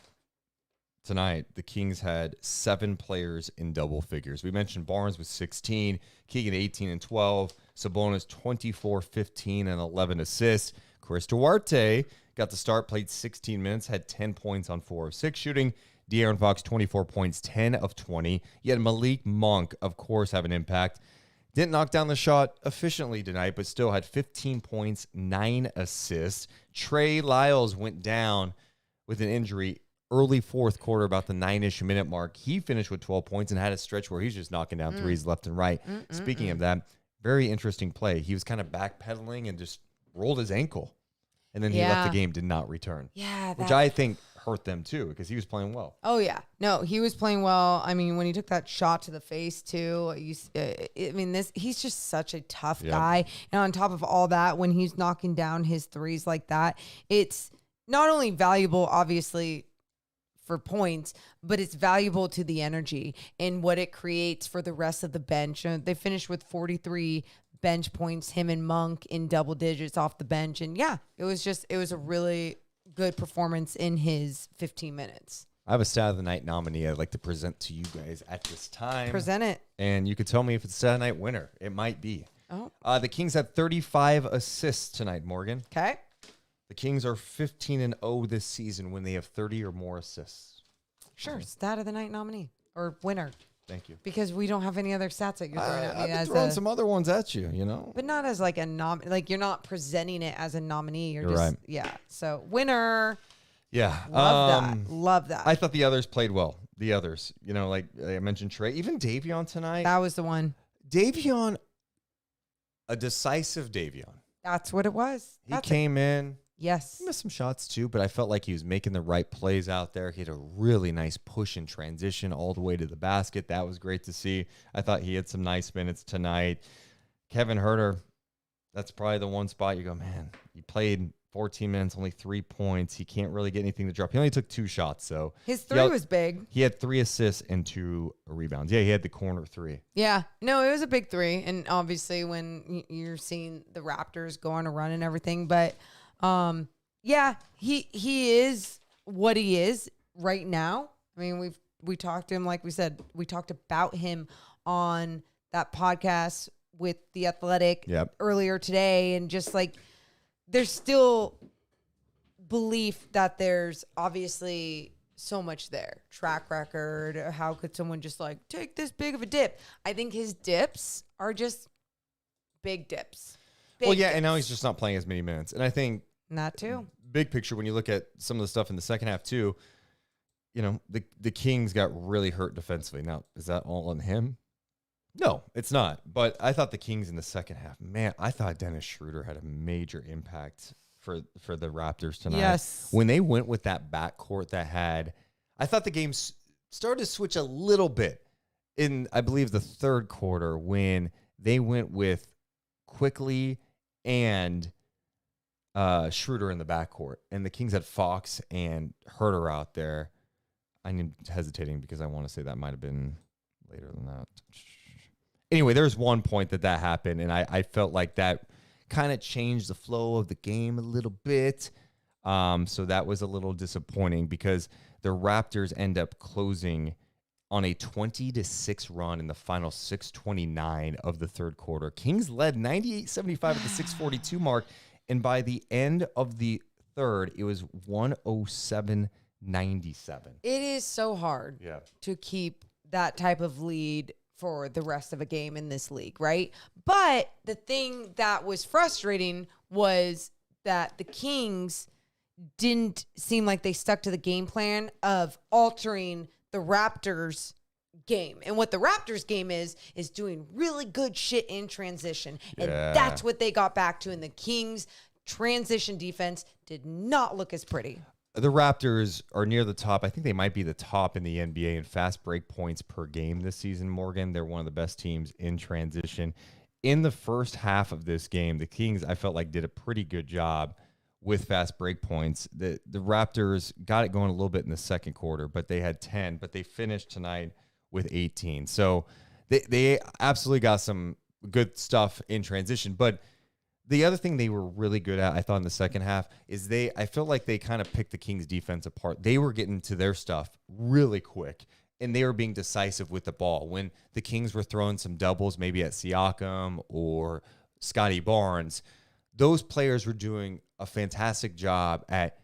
tonight, the Kings had 7 players in double figures. We mentioned Barnes with 16, Keegan 18 and 12, Sabonis 24, 15, and 11 assists. Chris Duarte got the start, played 16 minutes, had 10 points on 4 of 6 shooting. De'Aaron Fox, 24 points, 10 of 20. You had Malik Monk, of course, have an impact. Didn't knock down the shot efficiently tonight, but still had 15 points, 9 assists. Trey Lyles went down with an injury early fourth quarter, about the 9-ish minute mark. He finished with 12 points and had a stretch where he's just knocking down threes left and right. Speaking of that, very interesting play. He was kind of backpedaling and just rolled his ankle. And then he left the game, did not return. Yeah. Which I think hurt them too, because he was playing well. Oh, yeah. No, he was playing well. I mean, when he took that shot to the face too, he's just such a tough guy. And on top of all that, when he's knocking down his threes like that, it's not only valuable, obviously, for points, but it's valuable to the energy and what it creates for the rest of the bench. They finished with 43 bench points, him and Monk in double digits off the bench. And yeah, it was a really good performance in his 15 minutes. I have a Stat of the Night nominee I'd like to present to you guys at this time. Present it. And you could tell me if it's Stat of the Night winner. It might be. Oh. The Kings had 35 assists tonight, Morgan. Okay. The Kings are 15-0 this season when they have 30 or more assists. Sure. Stat of the Night nominee or winner. Thank you. Because we don't have any other stats that you're throwing at me. I've been throwing some other ones at you, you know? But not as like a like you're not presenting it as a nominee. You're just, right. Yeah. So winner. Yeah. Love that. I thought the others played well. The others, you know, like I mentioned Trey, even Davion tonight. That was the one. Davion, a decisive Davion. That's what it was. He came in. Yes. He missed some shots too, but I felt like he was making the right plays out there. He had a really nice push and transition all the way to the basket. That was great to see. I thought he had some nice minutes tonight. Kevin Huerter, that's probably the one spot you go, man, he played 14 minutes, only 3 points. He can't really get anything to drop. He only took 2 shots, so. His three was big. He had 3 assists and 2 rebounds. Yeah, he had the corner 3. Yeah. No, it was a big 3. And obviously when you're seeing the Raptors go on a run and everything, but yeah, he is what he is right now. I mean, we talked to him, like we said, we talked about him on that podcast with The Athletic earlier today. And just like, there's still belief that there's obviously so much there. Track record. How could someone just like take this big of a dip? I think his dips are just big dips. Well, yeah, and now he's just not playing as many minutes. And I think that too. Big picture, when you look at some of the stuff in the second half too, you know, the Kings got really hurt defensively. Now, is that all on him? No, it's not. But I thought the Kings in the second half, man, I thought Dennis Schroeder had a major impact for the Raptors tonight. Yes. When they went with that backcourt that had, I thought the game started to switch a little bit in, I believe, the third quarter when they went with Quickly and Schroeder in the backcourt, and the Kings had Fox and Herter out there. I'm hesitating because I want to say that might have been later than that. Anyway, there's one point that happened, and I felt like that kind of changed the flow of the game a little bit. So that was a little disappointing because the Raptors end up closing on a 20-6 run in the final 6:29 of the third quarter. Kings led 98-75 at the 6:42 mark, and by the end of the third, it was 107-97. It is so hard to keep that type of lead for the rest of a game in this league, right? But the thing that was frustrating was that the Kings didn't seem like they stuck to the game plan of altering the Raptors game. And what the Raptors game is doing really good shit in transition. And that's what they got back to. And the Kings transition defense did not look as pretty. The Raptors are near the top. I think they might be the top in the NBA in fast break points per game this season, Morgan. They're one of the best teams in transition. In the first half of this game, the Kings, I felt like, did a pretty good job with fast break points. The Raptors got it going a little bit in the second quarter, but they had 10. But they finished tonight with 18. So they absolutely got some good stuff in transition. But the other thing they were really good at, I thought, in the second half is I feel like they kind of picked the Kings defense apart. They were getting to their stuff really quick, and they were being decisive with the ball. When the Kings were throwing some doubles, maybe at Siakam or Scotty Barnes, those players were doing a fantastic job at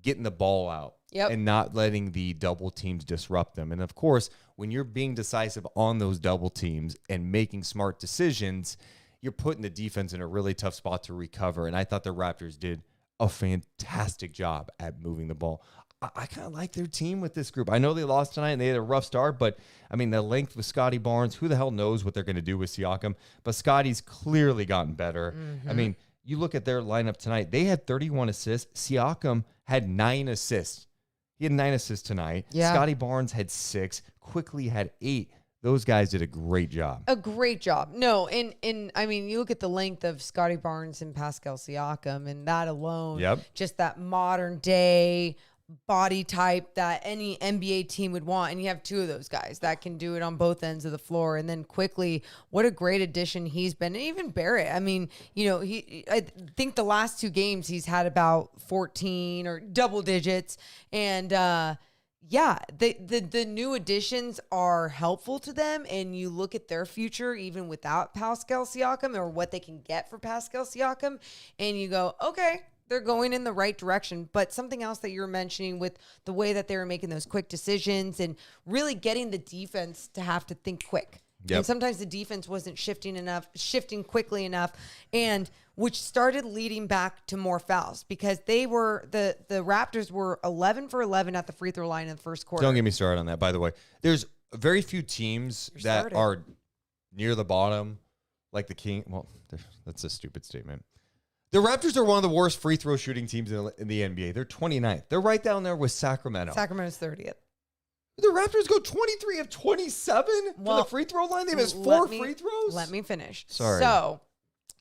getting the ball out and not letting the double teams disrupt them. And of course, when you're being decisive on those double teams and making smart decisions, you're putting the defense in a really tough spot to recover. And I thought the Raptors did a fantastic job at moving the ball. I kind of like their team with this group. I know they lost tonight and they had a rough start, but I mean, the length with Scotty Barnes, who the hell knows what they're going to do with Siakam? But Scotty's clearly gotten better. I mean, you look at their lineup tonight, they had 31 assists. Siakam had 9 assists. He had 9 assists tonight. Yeah. Scotty Barnes had 6. Quickly had 8. Those guys did a great job. A great job. No, and I mean, you look at the length of Scotty Barnes and Pascal Siakam, and that alone, just that modern day body type that any NBA team would want. And you have 2 of those guys that can do it on both ends of the floor. And then quickly, what a great addition he's been. And even Barrett. I mean, you know, I think the last 2 games he's had about 14 or double digits. And, yeah, the new additions are helpful to them, and you look at their future even without Pascal Siakam or what they can get for Pascal Siakam, and you go, okay, they're going in the right direction. But something else that you were mentioning with the way that they were making those quick decisions and really getting the defense to have to think quick. And sometimes the defense wasn't shifting quickly enough, and which started leading back to more fouls because they were the Raptors were 11 for 11 at the free throw line in the first quarter. Don't get me started on that, by the way. There's very few teams that are near the bottom, like the King. Well, that's a stupid statement. The Raptors are one of the worst free throw shooting teams in the NBA. They're 29th. They're right down there with Sacramento. Sacramento's 30th. The Raptors go 23 of 27 for the free throw line. They missed 4 free throws. Let me finish. Sorry.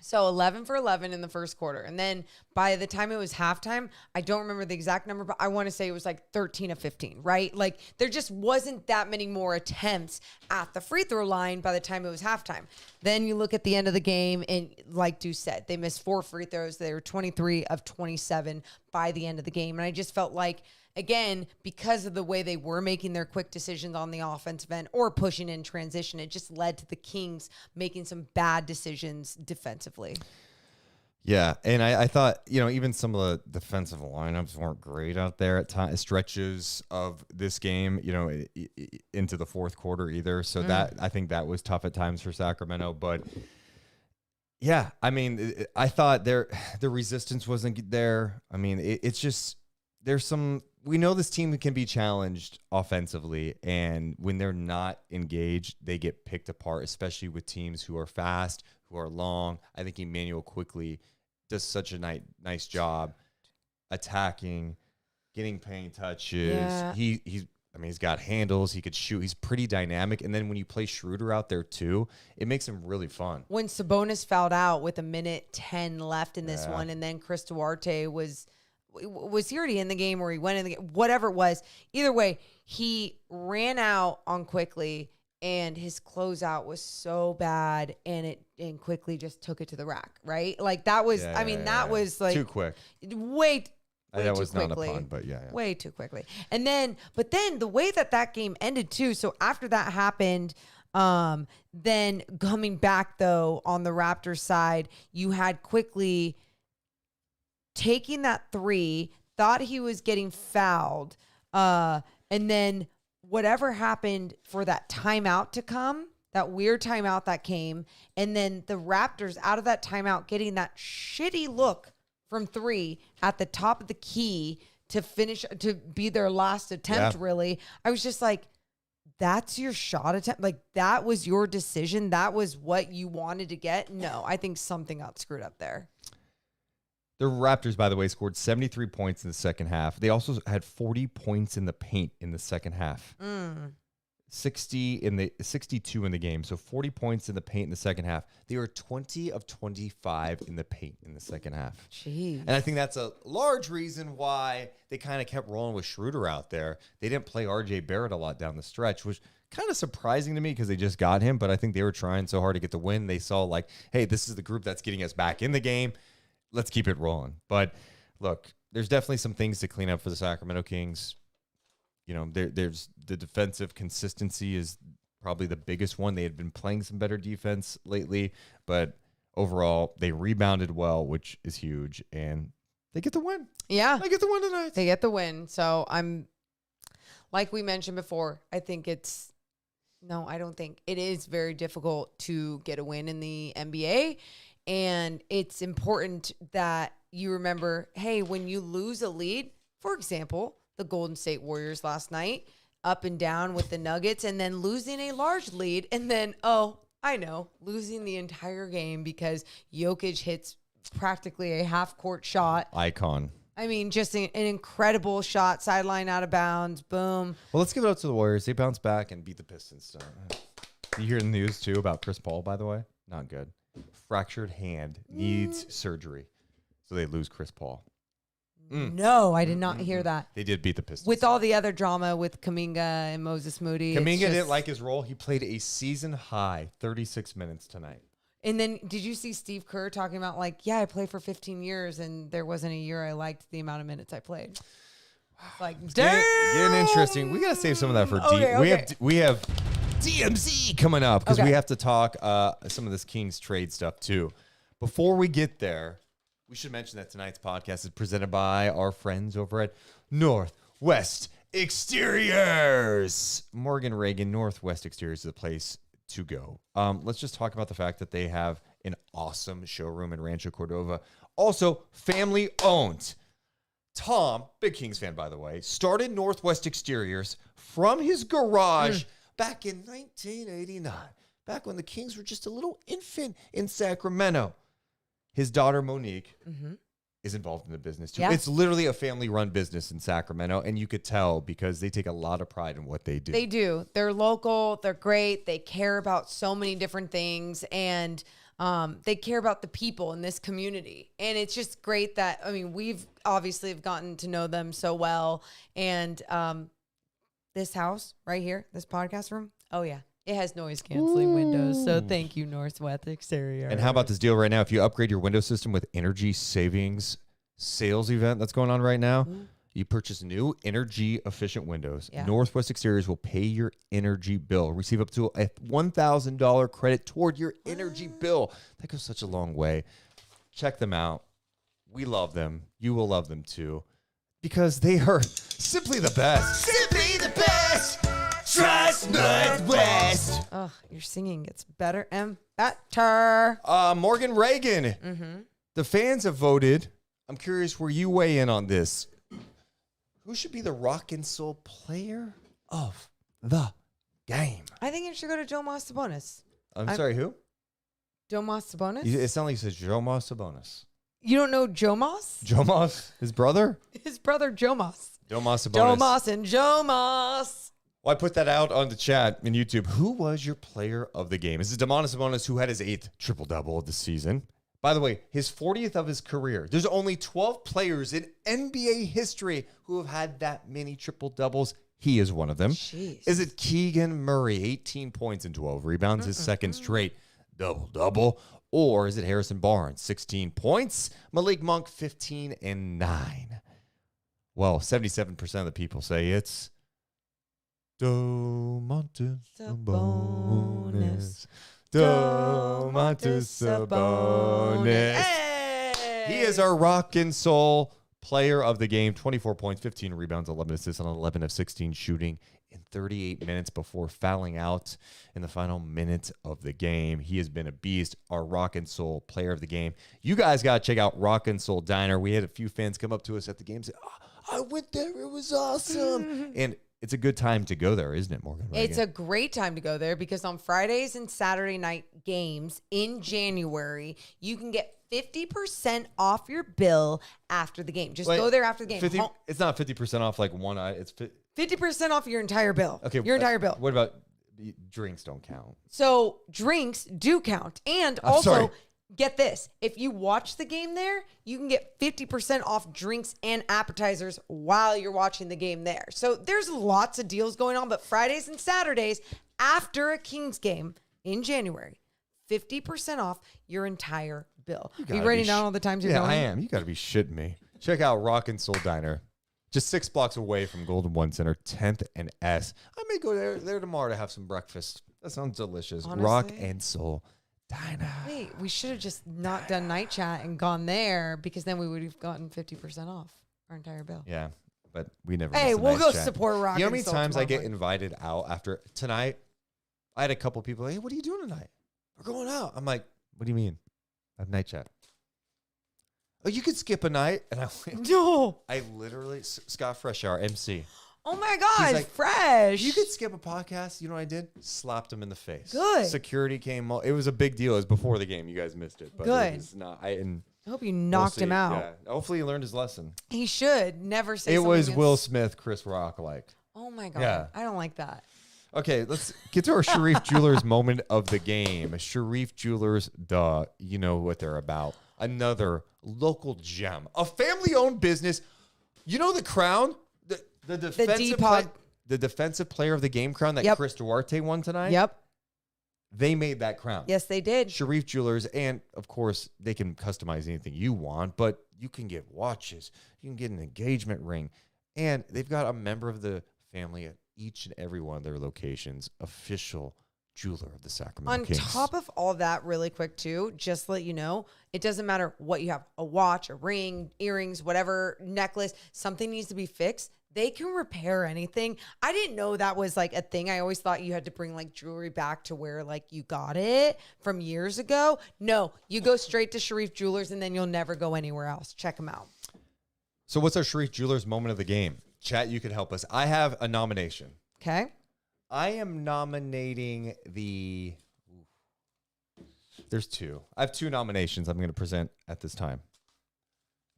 So 11 for 11 in the first quarter. And then by the time it was halftime, I don't remember the exact number, but I want to say it was like 13 of 15, right? Like there just wasn't that many more attempts at the free throw line by the time it was halftime. Then you look at the end of the game, and like Deuce said, they missed 4 free throws. They were 23 of 27 by the end of the game. And I just felt like, again, because of the way they were making their quick decisions on the offensive end or pushing in transition, it just led to the Kings making some bad decisions defensively. Yeah, and I thought, you know, even some of the defensive lineups weren't great out there at stretches of this game, you know, into the fourth quarter either. So that I think that was tough at times for Sacramento. But yeah, I mean, I thought the resistance wasn't there. I mean, it's just there's some. We know this team can be challenged offensively, and when they're not engaged, they get picked apart, especially with teams who are fast, who are long. I think Emmanuel quickly does such a nice job attacking, getting paint touches. Yeah. He's got handles. He could shoot. He's pretty dynamic. And then when you play Schroeder out there too, it makes him really fun. When Sabonis fouled out with 1:10 left in this one, and then Chris Duarte was he already in the game or he went in the game, whatever it was. Either way, he ran out on quickly, and his closeout was so bad, and quickly just took it to the rack, right? Like that was, that was like too quick. Way that too was quickly. not a pun, but yeah. Way too quickly. And then, but then the way that game ended too. So after that happened, then coming back though on the Raptors side, you had quickly taking that 3, thought he was getting fouled, and then whatever happened for that timeout to come, that weird timeout that came, and then the Raptors out of that timeout getting that shitty look from 3 at the top of the key to finish, to be their last attempt, really. I was just like, that's your shot attempt? Like, that was your decision? That was what you wanted to get? No, I think something got screwed up there. The Raptors, by the way, scored 73 points in the second half. They also had 40 points in the paint in the second half. 62 in the game. So 40 points in the paint in the second half. They were 20 of 25 in the paint in the second half. Jeez. And I think that's a large reason why they kind of kept rolling with Schroeder out there. They didn't play RJ Barrett a lot down the stretch, which kind of surprising to me because they just got him. But I think they were trying so hard to get the win. They saw like, hey, this is the group that's getting us back in the game. Let's keep it rolling. But look, there's definitely some things to clean up for the Sacramento Kings. You know, there's the defensive consistency is probably the biggest one. They had been playing some better defense lately, but overall they rebounded well, which is huge, and they get the win. Yeah. They get the win tonight. They get the win. So I'm, like we mentioned before, I don't think it is very difficult to get a win in the NBA. And it's important that you remember, hey, when you lose a lead, for example, the Golden State Warriors last night, up and down with the Nuggets, and then losing a large lead, and then, losing the entire game because Jokic hits practically a half-court shot. Icon. I mean, just an incredible shot, sideline out of bounds, boom. Well, let's give it up to the Warriors. They bounced back and beat the Pistons. You hear the news, too, about Chris Paul, by the way? Not good. Fractured hand, needs surgery. So they lose Chris Paul. No, I did not hear that. They did beat the Pistons. With all the other drama with Kuminga and Moses Moody. Kuminga didn't like his role. He played a season-high 36 minutes tonight. And then did you see Steve Kerr talking about like, yeah, I played for 15 years and there wasn't a year I liked the amount of minutes I played. Like, damn. Getting interesting. We got to save some of that for Okay. We have DMZ coming up because we Okay. have to talk some of this Kings trade stuff too. Before we get there, we should mention that tonight's podcast is presented by our friends over at Northwest Exteriors. Morgan Reagan, Northwest Exteriors is the place to go. Let's just talk about the fact that they have an awesome showroom in Rancho Cordova. Also, family owned. Tom, big Kings fan, by the way, started Northwest Exteriors from his garage back in 1989, back when the Kings were just a little infant in Sacramento. His daughter, Monique, is involved in the business, too. Yeah. It's literally a family-run business in Sacramento, and you could tell because they take a lot of pride in what they do. They do. They're local. They're great. They care about so many different things, and they care about the people in this community. And it's just great that, I mean, we've obviously have gotten to know them so well. And this house right here, this podcast room, oh, yeah. It has noise-canceling windows, so thank you, Northwest Exterior. And how about this deal right now? If you upgrade your window system with energy savings sales event that's going on right now, you purchase new energy-efficient windows. Yeah. Northwest Exteriors will pay your energy bill. Receive up to a $1,000 credit toward your energy bill. That goes such a long way. Check them out. We love them. You will love them, too, because they are simply the best. Simply the best. Trust Northwest. Oh, your singing gets better and better. Morgan Reagan. The fans have voted. I'm curious where you weigh in on this. Who should be the rock and soul player of the game? I think it should go to Domantas Sabonis. I'm sorry, who? Domantas Sabonis? It sounds like he says Jomas Sabonis. You don't know Jomas? Jomas? His brother? His brother Jomas. Domas Sabonis. Domas and Jomas. Well, I put that out on the chat in YouTube. Who was your player of the game? This is Domantas Sabonis, who had his 8th triple-double of the season. By the way, his 40th of his career. There's only 12 players in NBA history who have had that many triple-doubles. He is one of them. Jeez. Is it Keegan Murray, 18 points and 12 rebounds, his second straight double-double? Or is it Harrison Barnes, 16 points? Malik Monk, 15 and 9. Well, 77% of the people say it's Domantas Sabonis. Domantas Sabonis. Hey! He is our rock and soul player of the game. 24 points, 15 rebounds, 11 assists on 11 of 16 shooting in 38 minutes before fouling out in the final minute of the game. He has been a beast, our rock and soul player of the game. You guys got to check out Rock and Soul Diner. We had a few fans come up to us at the game and say, I went there. It was awesome. And it's a good time to go there, isn't it, Morgan? It's a great time to go there because on Fridays and Saturday night games in January, you can get 50% off your bill after the game. Just go there after the game. 50, it's not 50% off like one. 50% off your entire bill. Okay. Your entire bill. What about drinks don't count? So drinks do count. And I'm also, sorry. get this. If you watch the game there, you can get 50% off drinks and appetizers while you're watching the game there. So there's lots of deals going on. But Fridays and Saturdays after a Kings game in January, 50% off your entire bill. Are you writing down all the times you're going? Yeah, I am. You got to be shitting me. Check out Rock and Soul Diner. Just 6 blocks away from Golden One Center, 10th and S. I may go there tomorrow to have some breakfast. That sounds delicious. Honestly? Rock and Soul Diner. Wait, we should have just not done night chat and gone there because then we would have gotten 50% off our entire bill. Yeah, but we never. Hey, miss a we'll nice go chat. support Rock You know how and many Soul times I tomorrow get morning. invited out after tonight? I had a couple people, hey, what are you doing tonight? We're going out. I'm like, what do you mean? I have night chat. Oh, you could skip a night. And I went, No. I literally, Scott Fresh, our MC. Oh my gosh, like, fresh. You could skip a podcast. You know what I did? Slapped him in the face. Good. Security came. It was a big deal. It was before the game. You guys missed it. But Good. It was not, and I hope you we'll knocked him see. out. Yeah. Hopefully he learned his lesson. He should never say It something was against- Will Smith, Chris Rock like. Oh my God. Yeah. I don't like that. Okay, let's get to our Sharif Jewelers moment of the game. Sharif Jewelers, you know what they're about. Another local gem, a family-owned business. You know the crown, the defensive the defensive player of the game crown that Yep. Chris Duarte won tonight. Yep. They made that crown. Yes, they did. Sharif Jewelers, and of course, they can customize anything you want, but you can get watches, you can get an engagement ring, and they've got a member of the family at each and every one of their locations, official jeweler of the Sacramento On Kings. top of all that, really quick too, just to let you know, it doesn't matter what you have, a watch, a ring, earrings, whatever, necklace, something needs to be fixed. They can repair anything. I didn't know that was like a thing. I always thought you had to bring like jewelry back to where like you got it from years ago. No, you go straight to Sharif Jewelers and then you'll never go anywhere else. Check them out. So what's our Sharif Jewelers moment of the game? Chat, you could help us. I have a nomination. Okay. I am nominating there's 2. I have 2 nominations I'm going to present at this time.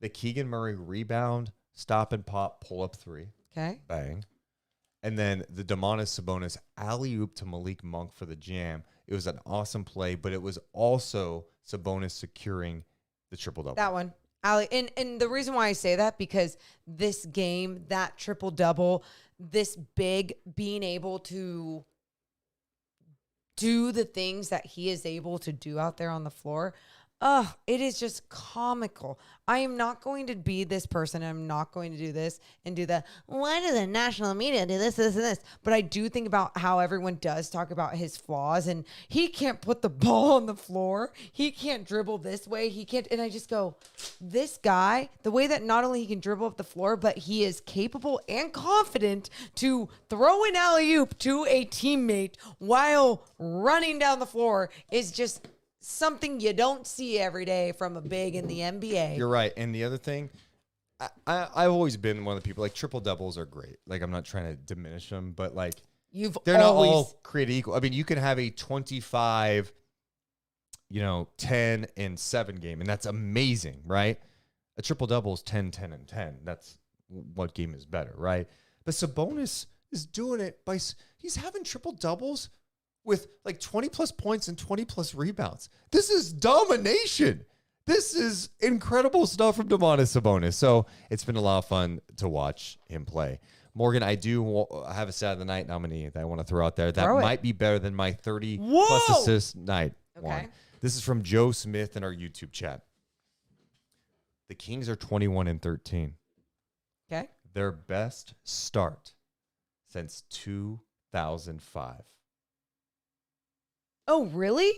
The Keegan Murray rebound, stop and pop, pull up 3. Okay. Bang. And then the Domantas Sabonis alley-oop to Malik Monk for the jam. It was an awesome play, but it was also Sabonis securing the triple-double. That one. Ali, and the reason why I say that, because this game, that triple-double, this big, being able to do the things that he is able to do out there on the floor, it is just comical. I am not going to be this person. I'm not going to do this and do that. Why do the national media do this, this, and this? But I do think about how everyone does talk about his flaws, and he can't put the ball on the floor. He can't dribble this way. He can't. And I just go, this guy, the way that not only he can dribble up the floor, but he is capable and confident to throw an alley-oop to a teammate while running down the floor is just something you don't see every day from a big in the NBA. You're right. And the other thing, I've always been one of the people, like, triple doubles are great. Like, I'm not trying to diminish them, but like, they're not all created equal. I mean, you can have a 25, 10 and 7 game, and that's amazing, right? A triple double is 10, 10, and 10. That's what game is better, right? But Sabonis is doing it he's having triple doubles with like 20 plus points and 20 plus rebounds. This is domination. This is incredible stuff from Domantas Sabonis. So it's been a lot of fun to watch him play. Morgan, I do have a stat of the night nominee that I want to throw out there. That might be better than my 30 plus assist night one. This is from Joe Smith in our YouTube chat. The Kings are 21-13. Okay. Their best start since 2005. Oh, really?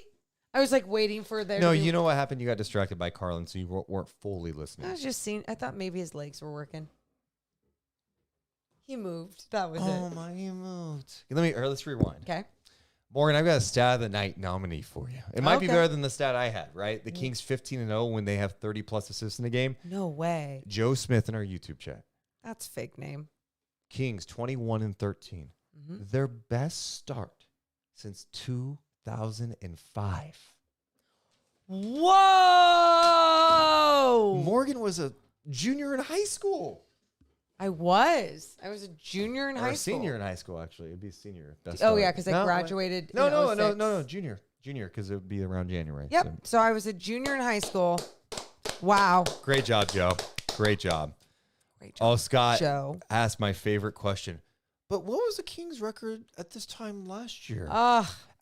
I was like waiting for there. No, to be... you know what happened? You got distracted by Carlin, so you weren't fully listening. I was just seeing. I thought maybe his legs were working. He moved. That was it. Oh my, he moved. Let's rewind. Okay. Morgan, I've got a stat of the night nominee for you. It might be Okay. better than the stat I had, right? The Kings 15-0 when they have 30 plus assists in a game. No way. Joe Smith in our YouTube chat. That's fake name. Kings 21-13. Their best start since 2005. Whoa! Morgan was a junior in high school. I was a junior in Or high a school. senior in high school, actually. It'd be a senior. Best Oh, start. yeah, because I No, graduated No, in no, no, 06. no, no. Junior, because it would be around January. Yep. So I was a junior in high school. Wow. Great job, Joe. Great job. Great job. Oh, Scott Joe. asked my favorite question. But what was the Kings' record at this time last year?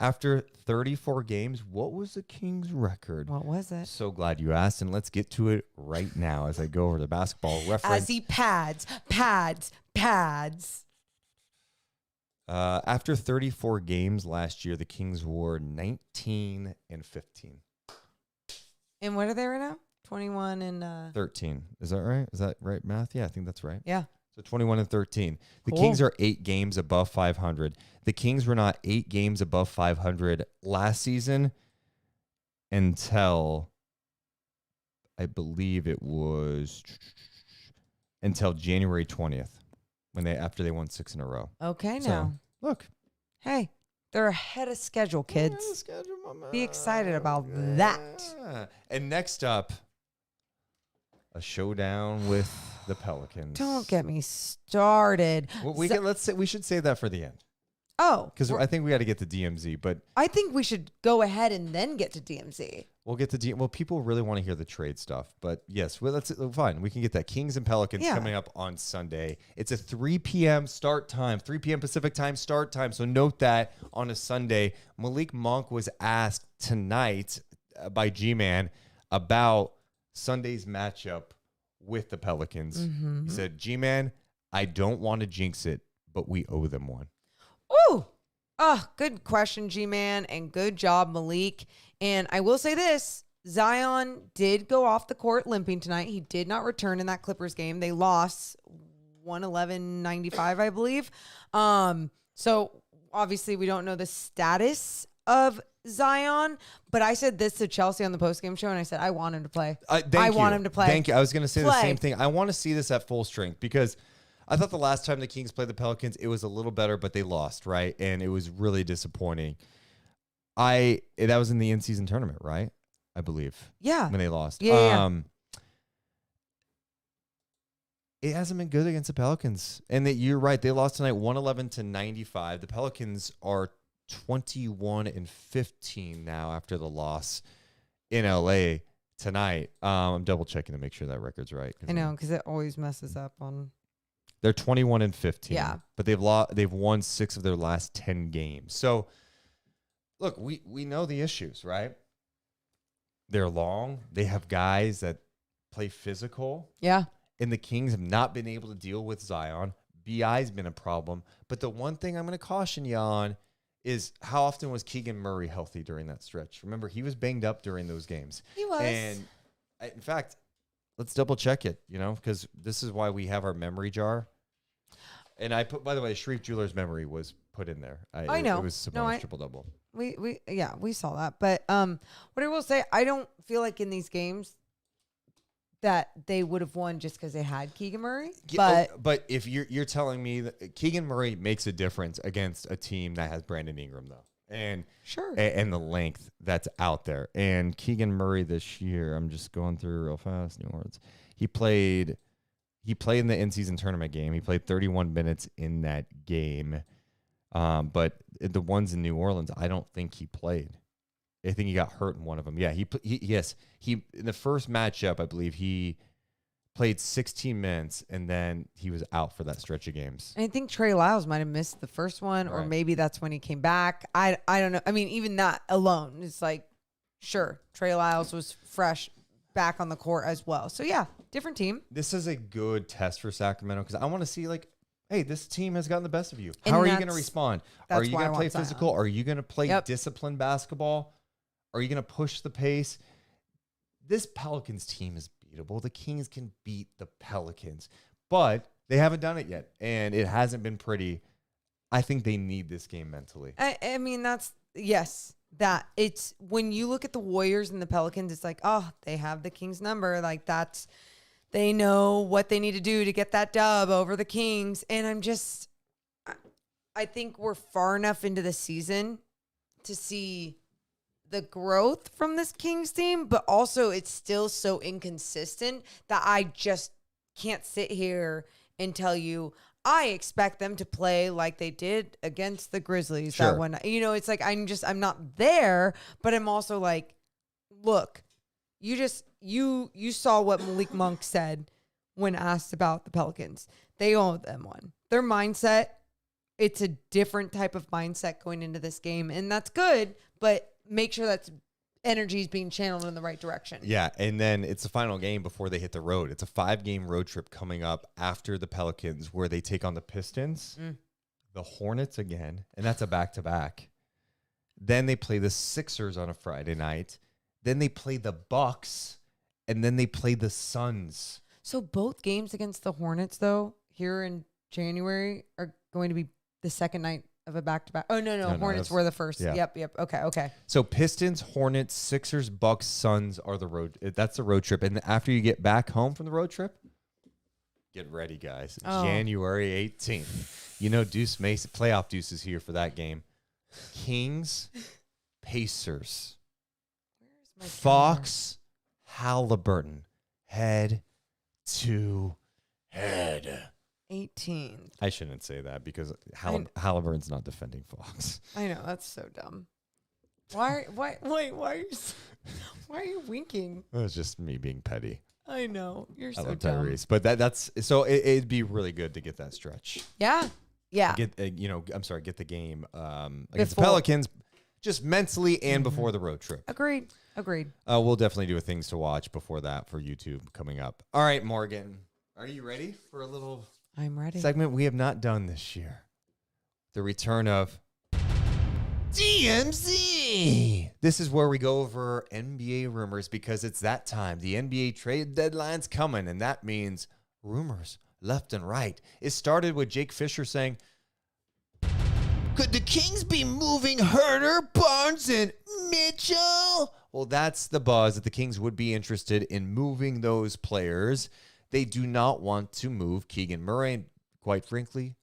After 34 games, what was the Kings' record? What was it? So glad you asked, and let's get to it right now as I go over the basketball reference. As he pads. After 34 games last year, the Kings were 19 and 15. And what are they right now? 21 and 13. Is that right? Is that right math? Yeah, I think that's right. yeah. So 21 and 13. The Cool. Kings are 8 games above 500. The Kings were not 8 games above 500 last season until, I believe it was until January 20th after they won 6 in a row. Okay, So, now. look. Hey, they're ahead of schedule, kids. Be excited about that. Yeah. And next up, a showdown with the Pelicans. Don't get me started. Well, So- we should save that for the end because we're- I think we got to get to DMZ, but I think we should go ahead and then get to DMZ. we'll get to Well, people really want to hear the trade stuff, but yes, well, that's fine. We can get that. Kings and Pelicans Yeah. coming up on Sunday. It's a 3 p.m. start time, 3 p.m. Pacific time start time. So note that on a Sunday. Malik Monk was asked tonight by G-Man about Sunday's matchup with the Pelicans. Mm-hmm. He said, G-Man, I don't want to jinx it, but we owe them one. Ooh. Oh, good question, G-Man, and good job, Malik. And I will say this, Zion did go off the court limping tonight. He did not return in that Clippers game. They lost 111-95, I believe. So obviously we don't know the status of Zion, but I said this to Chelsea on the postgame show, and I said, I want him to play. I want him to play. Thank you. I was going to say the Play. same thing. I want to see this at full strength because I thought the last time the Kings played the Pelicans, it was a little better, but they lost, right? And it was really disappointing. That was in the in-season tournament, right? I believe. Yeah. When they lost. Yeah. It hasn't been good against the Pelicans. And that you're right. They lost tonight 111-95. The Pelicans are 21 and 15 now after the loss in LA tonight. I'm double checking to make sure that record's right. I know, because it always messes up on. They're 21 and 15. Yeah. But they've won 6 of their last 10 games. So look, we know the issues, right? They're long. They have guys that play physical. Yeah. And the Kings have not been able to deal with Zion. BI's been a problem. But the one thing I'm going to caution you on is how often was Keegan Murray healthy during that stretch? Remember, he was banged up during those games. He was. And in fact, let's double check it, because this is why we have our memory jar. And I put, by the way, Sharif Jewelers memory was put in there. I know. It was Sabonis triple-double. We saw that. But what I will say, I don't feel like in these games that they would have won just because they had Keegan Murray. But if you're telling me that Keegan Murray makes a difference against a team that has Brandon Ingram, though. And sure. And the length that's out there. And Keegan Murray this year, I'm just going through real fast, New Orleans. He played in the in-season tournament game. He played 31 minutes in that game. But the ones in New Orleans, I don't think he played. I think he got hurt in one of them. Yeah, he in the first matchup, I believe he played 16 minutes, and then he was out for that stretch of games. I think Trey Lyles might have missed the first one, or maybe that's when he came back. I don't know. I mean, even that alone, it's like, sure, Trey Lyles was fresh back on the court as well. So, yeah, different team. This is a good test for Sacramento because I want to see, like, hey, this team has gotten the best of you. And How are you going to respond? Are you why I going to play want Zion. physical? Are you going to play Yep. disciplined basketball? Are you going to push the pace? This Pelicans team is beatable. The Kings can beat the Pelicans, but they haven't done it yet, and it hasn't been pretty. I think they need this game mentally. I mean, that it's when you look at the Warriors and the Pelicans, it's like, oh, they have the Kings number. Like they know what they need to do to get that dub over the Kings. And I think we're far enough into the season to see the growth from this Kings team, but also it's still so inconsistent that I just can't sit here and tell you, I expect them to play like they did against the Grizzlies Sure. that one night. It's like I'm not there, but I'm also like, look, you saw what Malik Monk said when asked about the Pelicans. They owe them one. Their mindset, it's a different type of mindset going into this game, and that's good, but make sure that's energy is being channeled in the right direction. Yeah, and then it's the final game before they hit the road. It's a 5-game road trip coming up after the Pelicans where they take on the Pistons, the Hornets again, and that's a back-to-back. Then they play the Sixers on a Friday night. Then they play the Bucks, and then they play the Suns. So both games against the Hornets, though, here in January are going to be the second night of a back-to-back. Oh, no. Hornets were the first. Yeah. Yep. Okay. So Pistons, Hornets, Sixers, Bucks, Suns are the road. That's the road trip. And after you get back home from the road trip, get ready, guys. Oh. January 18th. Deuce Mason, playoff Deuce is here for that game. Kings, Pacers, Fox, Halliburton, head to head. 18th. I shouldn't say that because Halliburton's not defending Fox. I know, that's so dumb. Why are you winking? It was just me being petty. I know. You're I so love dumb. Tyrese, but that's so it'd be really good to get that stretch. Yeah. Get the game against the Before. Pelicans, just mentally and before the road trip. Agreed. We'll definitely do a things to watch before that for YouTube coming up. All right, Morgan, are you ready for a little I'm ready. segment we have not done this year? The return of DMC. This is where we go over NBA rumors because it's that time. The NBA trade deadline's coming, and that means rumors left and right. It started with Jake Fisher saying, could the Kings be moving Herter, Barnes, and Mitchell? Well, that's the buzz that the Kings would be interested in moving those players. They do not want to move Keegan Murray, and quite frankly,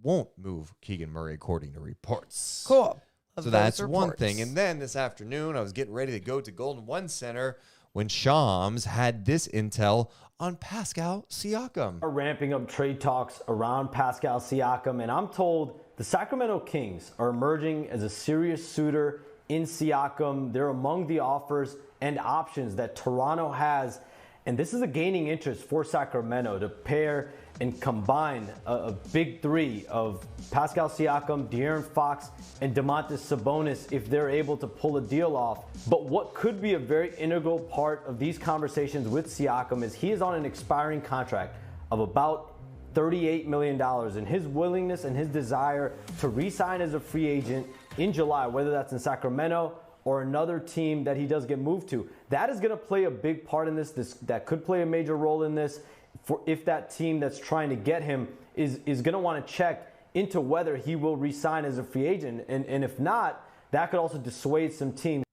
won't move Keegan Murray according to reports. Cool. So that's one thing. And then this afternoon, I was getting ready to go to Golden One Center when Shams had this intel on Pascal Siakam. Are ramping up trade talks around Pascal Siakam, and I'm told the Sacramento Kings are emerging as a serious suitor in Siakam. They're among the offers and options that Toronto has, and this is a gaining interest for Sacramento to pair and combine a big three of Pascal Siakam, De'Aaron Fox, and Domantas Sabonis if they're able to pull a deal off. But what could be a very integral part of these conversations with Siakam is he is on an expiring contract of about $38 million, and his willingness and his desire to re-sign as a free agent in July, whether that's in Sacramento or another team that he does get moved to, that is going to play a big part in this. That could play a major role in this. For if that team that's trying to get him is going to want to check into whether he will re-sign as a free agent, and if not, that could also dissuade some teams.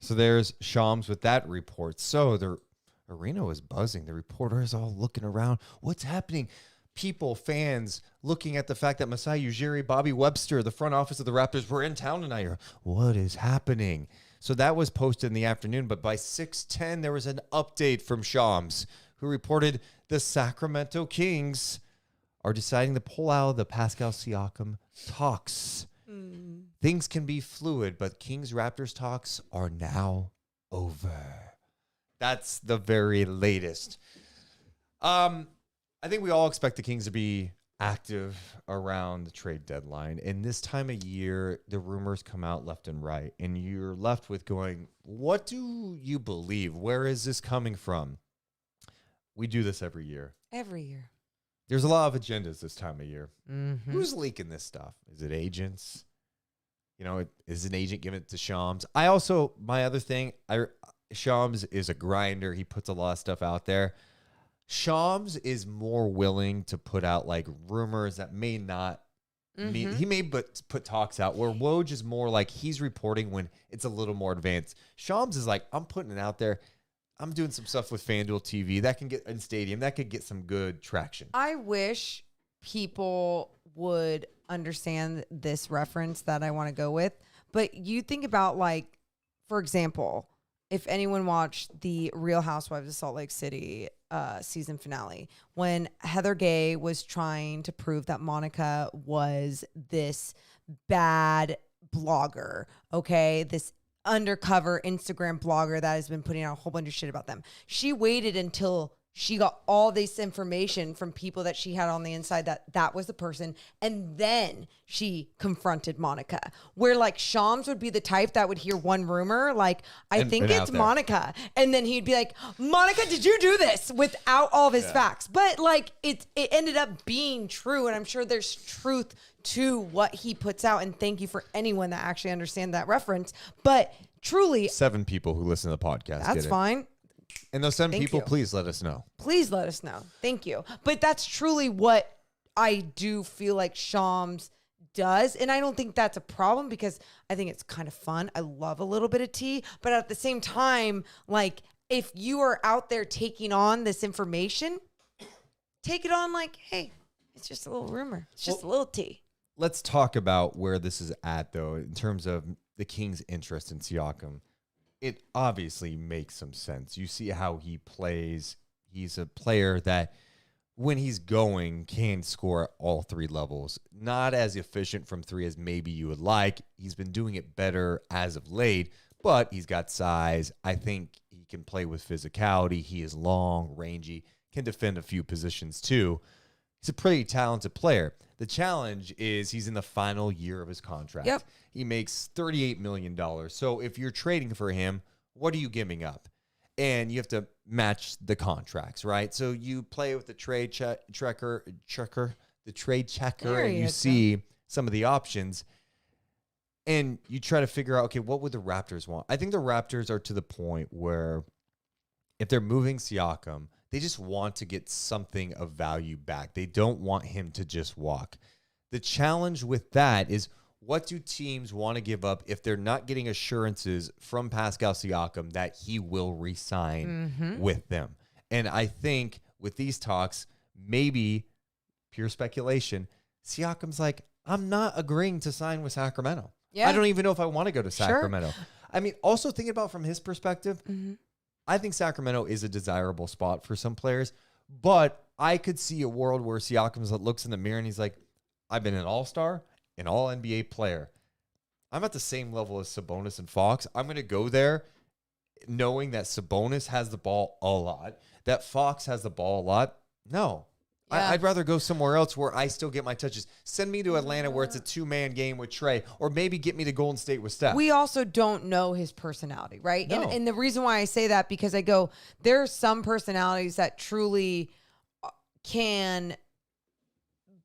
So there's Shams with that report. So the arena was buzzing. The reporters all looking around. What's happening? People, fans, looking at the fact that Masai Ujiri, Bobby Webster, the front office of the Raptors were in town tonight. What is happening? So that was posted in the afternoon, but by 6:10, there was an update from Shams, who reported the Sacramento Kings are deciding to pull out of the Pascal Siakam talks. Things can be fluid, but Kings-Raptors talks are now over. That's the very latest. I think we all expect the Kings to be active around the trade deadline. And this time of year, the rumors come out left and right. And you're left with going, what do you believe? Where is this coming from? We do this every year. Every year. There's a lot of agendas this time of year. Who's leaking this stuff? Is it agents? Is an agent giving it to Shams? My other thing, Shams is a grinder. He puts a lot of stuff out there. Shams is more willing to put out like rumors that may not mean, he may put talks out, where Woj is more like he's reporting when it's a little more advanced. Shams is like, I'm putting it out there. I'm doing some stuff with FanDuel TV that can get in stadium, that could get some good traction. I wish people would understand this reference that I want to go with, but you think about, like, for example, if anyone watched the Real Housewives of Salt Lake City season finale, when Heather Gay was trying to prove that Monica was this bad blogger, okay, this undercover Instagram blogger that has been putting out a whole bunch of shit about them. She waited until she got all this information from people that she had on the inside that was the person. And then she confronted Monica, where like Shams would be the type that would hear one rumor, like, I think it's Monica. And then he'd be like, Monica, did you do this? Without all of his facts. But like, it ended up being true. And I'm sure there's truth to what he puts out. And thank you for anyone that actually understands that reference. But truly, 7 people who listen to the podcast. that's fine. And those 7 people, you. please let us know. Please let us know. Thank you. But that's truly what I do feel like Shams does. And I don't think that's a problem because I think it's kind of fun. I love a little bit of tea. But at the same time, like, if you are out there taking on this information, take it on like, hey, it's just a little rumor. It's just a little tea. Let's talk about where this is at, though, in terms of the Kings' interest in Siakam. It obviously makes some sense. You see how he plays. He's a player that, when he's going, can score at all 3 levels. Not as efficient from 3 as maybe you would like. He's been doing it better as of late, but he's got size. I think he can play with physicality. He is long, rangy, can defend a few positions too. He's a pretty talented player. The challenge is he's in the final year of his contract. Yep. He makes $38 million. So if you're trading for him, what are you giving up? And you have to match the contracts, right? So you play with the trade checker, and you see some of the options, and you try to figure out, okay, what would the Raptors want? I think the Raptors are to the point where if they're moving Siakam, they just want to get something of value back. They don't want him to just walk. The challenge with that is, what do teams want to give up if they're not getting assurances from Pascal Siakam that he will re-sign with them? And I think with these talks, maybe pure speculation, Siakam's like, I'm not agreeing to sign with Sacramento. Yeah. I don't even know if I want to go to Sure. Sacramento. I mean, also thinking about from his perspective, I think Sacramento is a desirable spot for some players, but I could see a world where Siakam looks in the mirror and he's like, I've been an all-star, an all-NBA player. I'm at the same level as Sabonis and Fox. I'm going to go there knowing that Sabonis has the ball a lot, that Fox has the ball a lot. No. Yeah. I'd rather go somewhere else where I still get my touches. Send me to Atlanta where it's a 2-man game with Trey, or maybe get me to Golden State with Steph. We also don't know his personality, right? No. And the reason why I say that, because I go, there are some personalities that truly can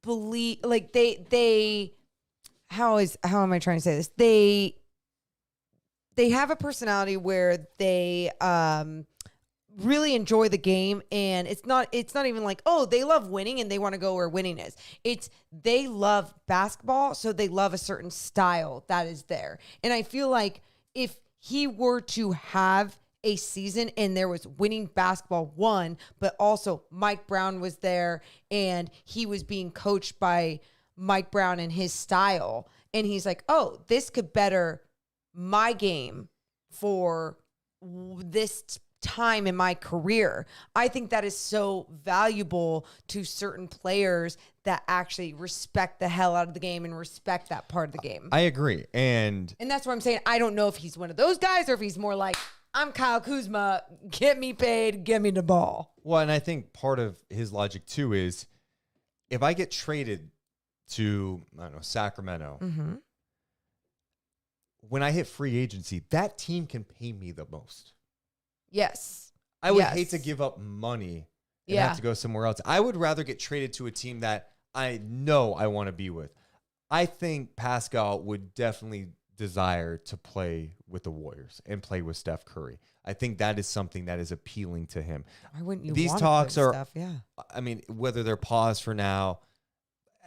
believe, like they how am I trying to say this? They have a personality where they really enjoy the game, and it's not even like, oh, they love winning and they want to go where winning is. It's they love basketball, so they love a certain style that is there. And I feel like if he were to have a season and there was winning basketball, but also Mike Brown was there and he was being coached by Mike Brown and his style, and he's like, oh, this could better my game for this time in my career. I think that is so valuable to certain players that actually respect the hell out of the game and respect that part of the game. I agree. And that's what I'm saying. I don't know if he's one of those guys or if he's more like, I'm Kyle Kuzma, get me paid, give me the ball. Well, and I think part of his logic too is, if I get traded to, I don't know, Sacramento, when I hit free agency, that team can pay me the most. Yes. I would hate to give up money and have to go somewhere else. I would rather get traded to a team that I know I want to be with. I think Pascal would definitely desire to play with the Warriors and play with Steph Curry. I think that is something that is appealing to him. Why wouldn't you These want talks to play are, stuff? Yeah. I mean, whether they're paused for now,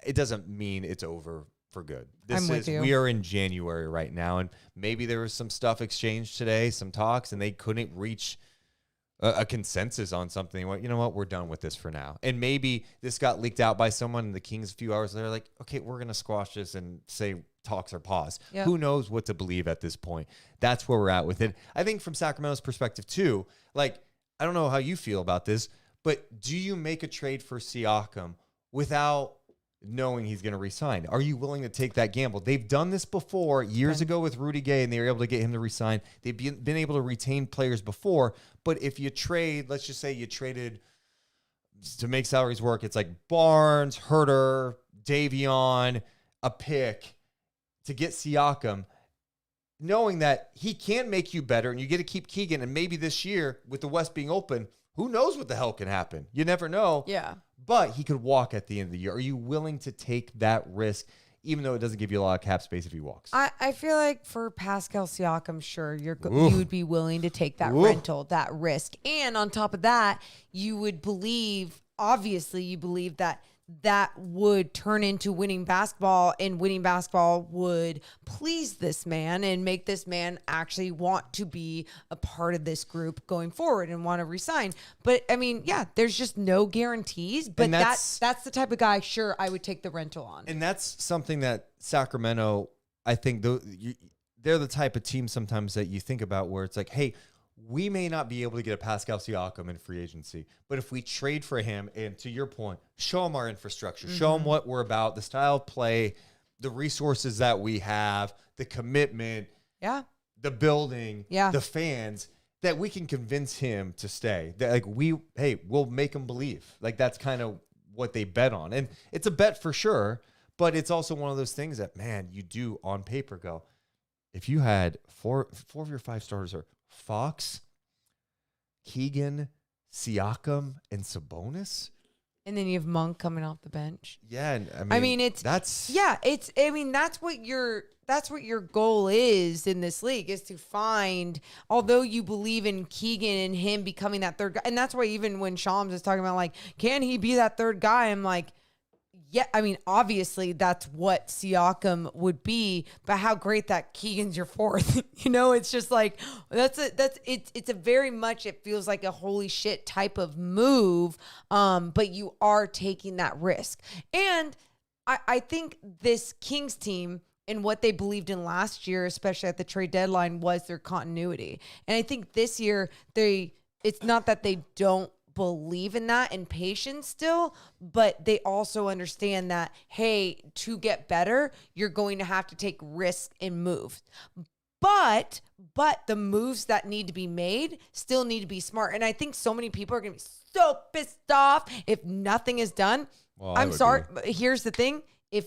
it doesn't mean it's over for good. I'm with you. We are in January right now, and maybe there was some stuff exchanged today, some talks, and they couldn't reach a consensus on something. Well, you know what? We're done with this for now. And maybe this got leaked out by someone in the Kings a few hours later, like, okay, we're going to squash this and say talks are paused. Yep. Who knows what to believe at this point? That's where we're at with it. I think from Sacramento's perspective too, like, I don't know how you feel about this, but do you make a trade for Siakam without knowing he's going to resign? Are you willing to take that gamble? They've done this before years ago with Rudy Gay, and they were able to get him to resign. They've been able to retain players before, but if you trade, let's just say you traded to make salaries work, it's like Barnes, Herter, Davion, a pick to get Siakam, knowing that he can make you better, and you get to keep Keegan, and maybe this year with the West being open, who knows what the hell can happen? You never know. Yeah. But he could walk at the end of the year. Are you willing to take that risk, even though it doesn't give you a lot of cap space if he walks? I feel like for Pascal Siakam, sure, you would be willing to take that rental, that risk. And on top of that, you would believe, obviously, you believe that would turn into winning basketball, and winning basketball would please this man and make this man actually want to be a part of this group going forward and want to resign. But I mean, yeah, there's just no guarantees, but that's the type of guy, sure, I would take the rental on. And that's something that Sacramento, I think they're the type of team sometimes that you think about where it's like, hey, we may not be able to get a Pascal Siakam in free agency, but if we trade for him, and to your point, show him our infrastructure, show him what we're about, the style of play, the resources that we have, the commitment, the building, the fans, that we can convince him to stay. That like we'll make him believe. Like that's kind of what they bet on. And it's a bet for sure, but it's also one of those things that, man, you do on paper go, if you had four of your 5 starters are Fox, Keegan, Siakam, and Sabonis. And then you have Monk coming off the bench. Yeah, and that's what your goal is in this league, is to find, although you believe in Keegan and him becoming that third guy. And that's why even when Shams is talking about like, can he be that third guy? I'm like, yeah, I mean, obviously that's what Siakam would be, but how great that Keegan's your fourth. It's just like, it's a very much, it feels like a holy shit type of move. But you are taking that risk. And I think this Kings team and what they believed in last year, especially at the trade deadline, was their continuity. And I think this year it's not that they don't believe in that and patience still, but they also understand that, hey, to get better, you're going to have to take risks and move. But the moves that need to be made still need to be smart. And I think so many people are going to be so pissed off if nothing is done. Well, I'm sorry, but here's the thing. If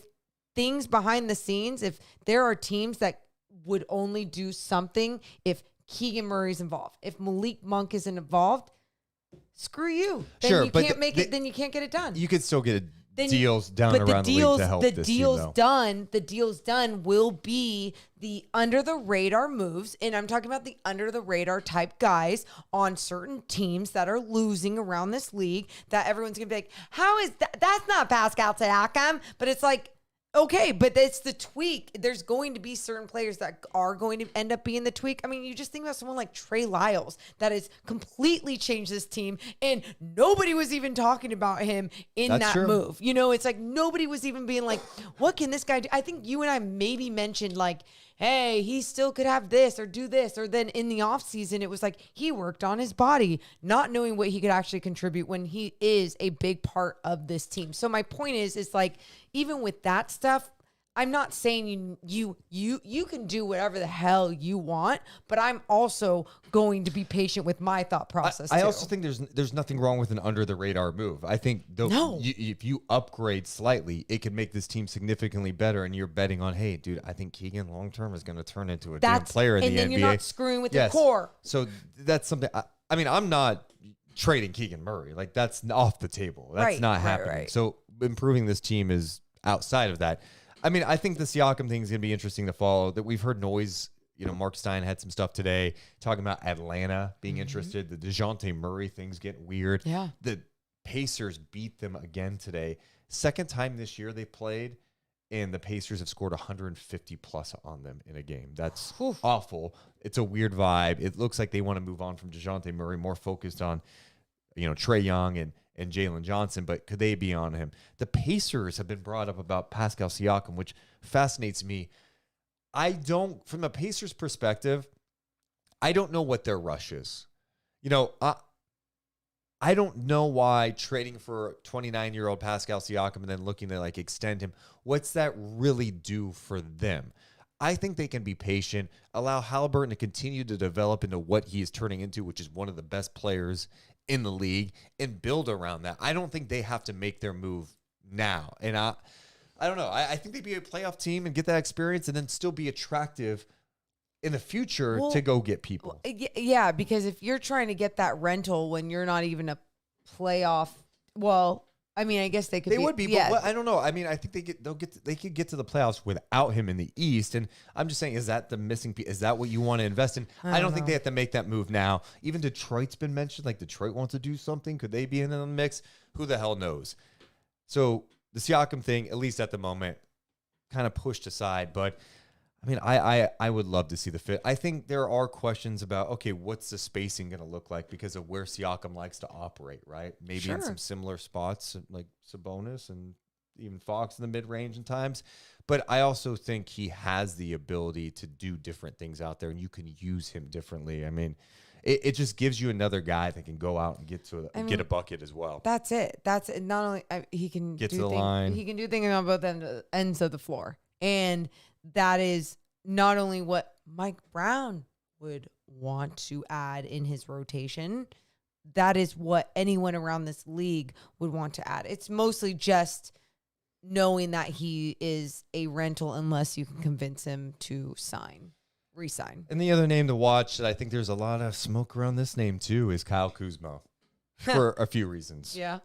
things behind the scenes, if there are teams that would only do something if Keegan Murray's involved, if Malik Monk isn't involved, screw you. Then sure, you but can't make it. Then you can't get it done. You could still get deals done around the league to help this team, though. The deals done will be the under the radar moves, and I'm talking about the under the radar type guys on certain teams that are losing around this league. That everyone's gonna be like, "How is that? That's not Pascal Siakam." But it's like, okay, but it's the tweak. There's going to be certain players that are going to end up being the tweak. I mean, you just think about someone like Trey Lyles that has completely changed this team, and nobody was even talking about him in that move. It's like nobody was even being like, what can this guy do? I think you and I maybe mentioned like, hey, he still could have this or do this. Or then in the offseason, it was like he worked on his body, not knowing what he could actually contribute when he is a big part of this team. So my point is like, even with that stuff, I'm not saying you can do whatever the hell you want, but I'm also going to be patient with my thought process. I also think there's nothing wrong with an under the radar move. I think if you upgrade slightly, it could make this team significantly better. And you're betting on, hey, dude, I think Keegan long term is going to turn into a damn player in the NBA. And then you're not screwing with your core. So that's something. I mean, I'm not trading Keegan Murray. Like that's off the table. That's not happening. Right. So improving this team is outside of that. I mean, I think the Siakam thing is going to be interesting to follow. That we've heard noise. Mark Stein had some stuff today talking about Atlanta being interested. The DeJounte Murray thing's getting weird. Yeah. The Pacers beat them again today. Second time this year they played, and the Pacers have scored 150 plus on them in a game. That's awful. It's a weird vibe. It looks like they want to move on from DeJounte Murray, more focused on, Trae Young and Jalen Johnson, but could they be on him? The Pacers have been brought up about Pascal Siakam, which fascinates me. from a Pacers perspective, I don't know what their rush is. I don't know why trading for 29-year-old Pascal Siakam and then looking to like extend him, what's that really do for them? I think they can be patient, allow Halliburton to continue to develop into what he is turning into, which is one of the best players in the league, and build around that. I don't think they have to make their move now. And I don't know. I think they'd be a playoff team and get that experience and then still be attractive in the future to go get people. Yeah, because if you're trying to get that rental when you're not even a playoff, well, I mean, I guess they could. They would be, but I don't know. I mean, I think they could get to the playoffs without him in the East. And I'm just saying, is that the missing piece? Is that what you want to invest in? I don't think they have to make that move now. Even Detroit's been mentioned. Like Detroit wants to do something. Could they be in the mix? Who the hell knows? So the Siakam thing, at least at the moment, kind of pushed aside, but. I mean, I would love to see the fit. I think there are questions about, okay, what's the spacing going to look like because of where Siakam likes to operate, right? Maybe in some similar spots like Sabonis and even Fox in the mid-range in times. But I also think he has the ability to do different things out there, and you can use him differently. I mean, it just gives you another guy that can go out and get a bucket as well. That's it. That's it. Not only he can get to the line. He can do things on both ends of the floor. And that is not only what Mike Brown would want to add in his rotation, that is what anyone around this league would want to add. It's mostly just knowing that he is a rental unless you can convince him to re-sign. And the other name to watch that I think there's a lot of smoke around this name too is Kyle Kuzma for a few reasons. Yeah.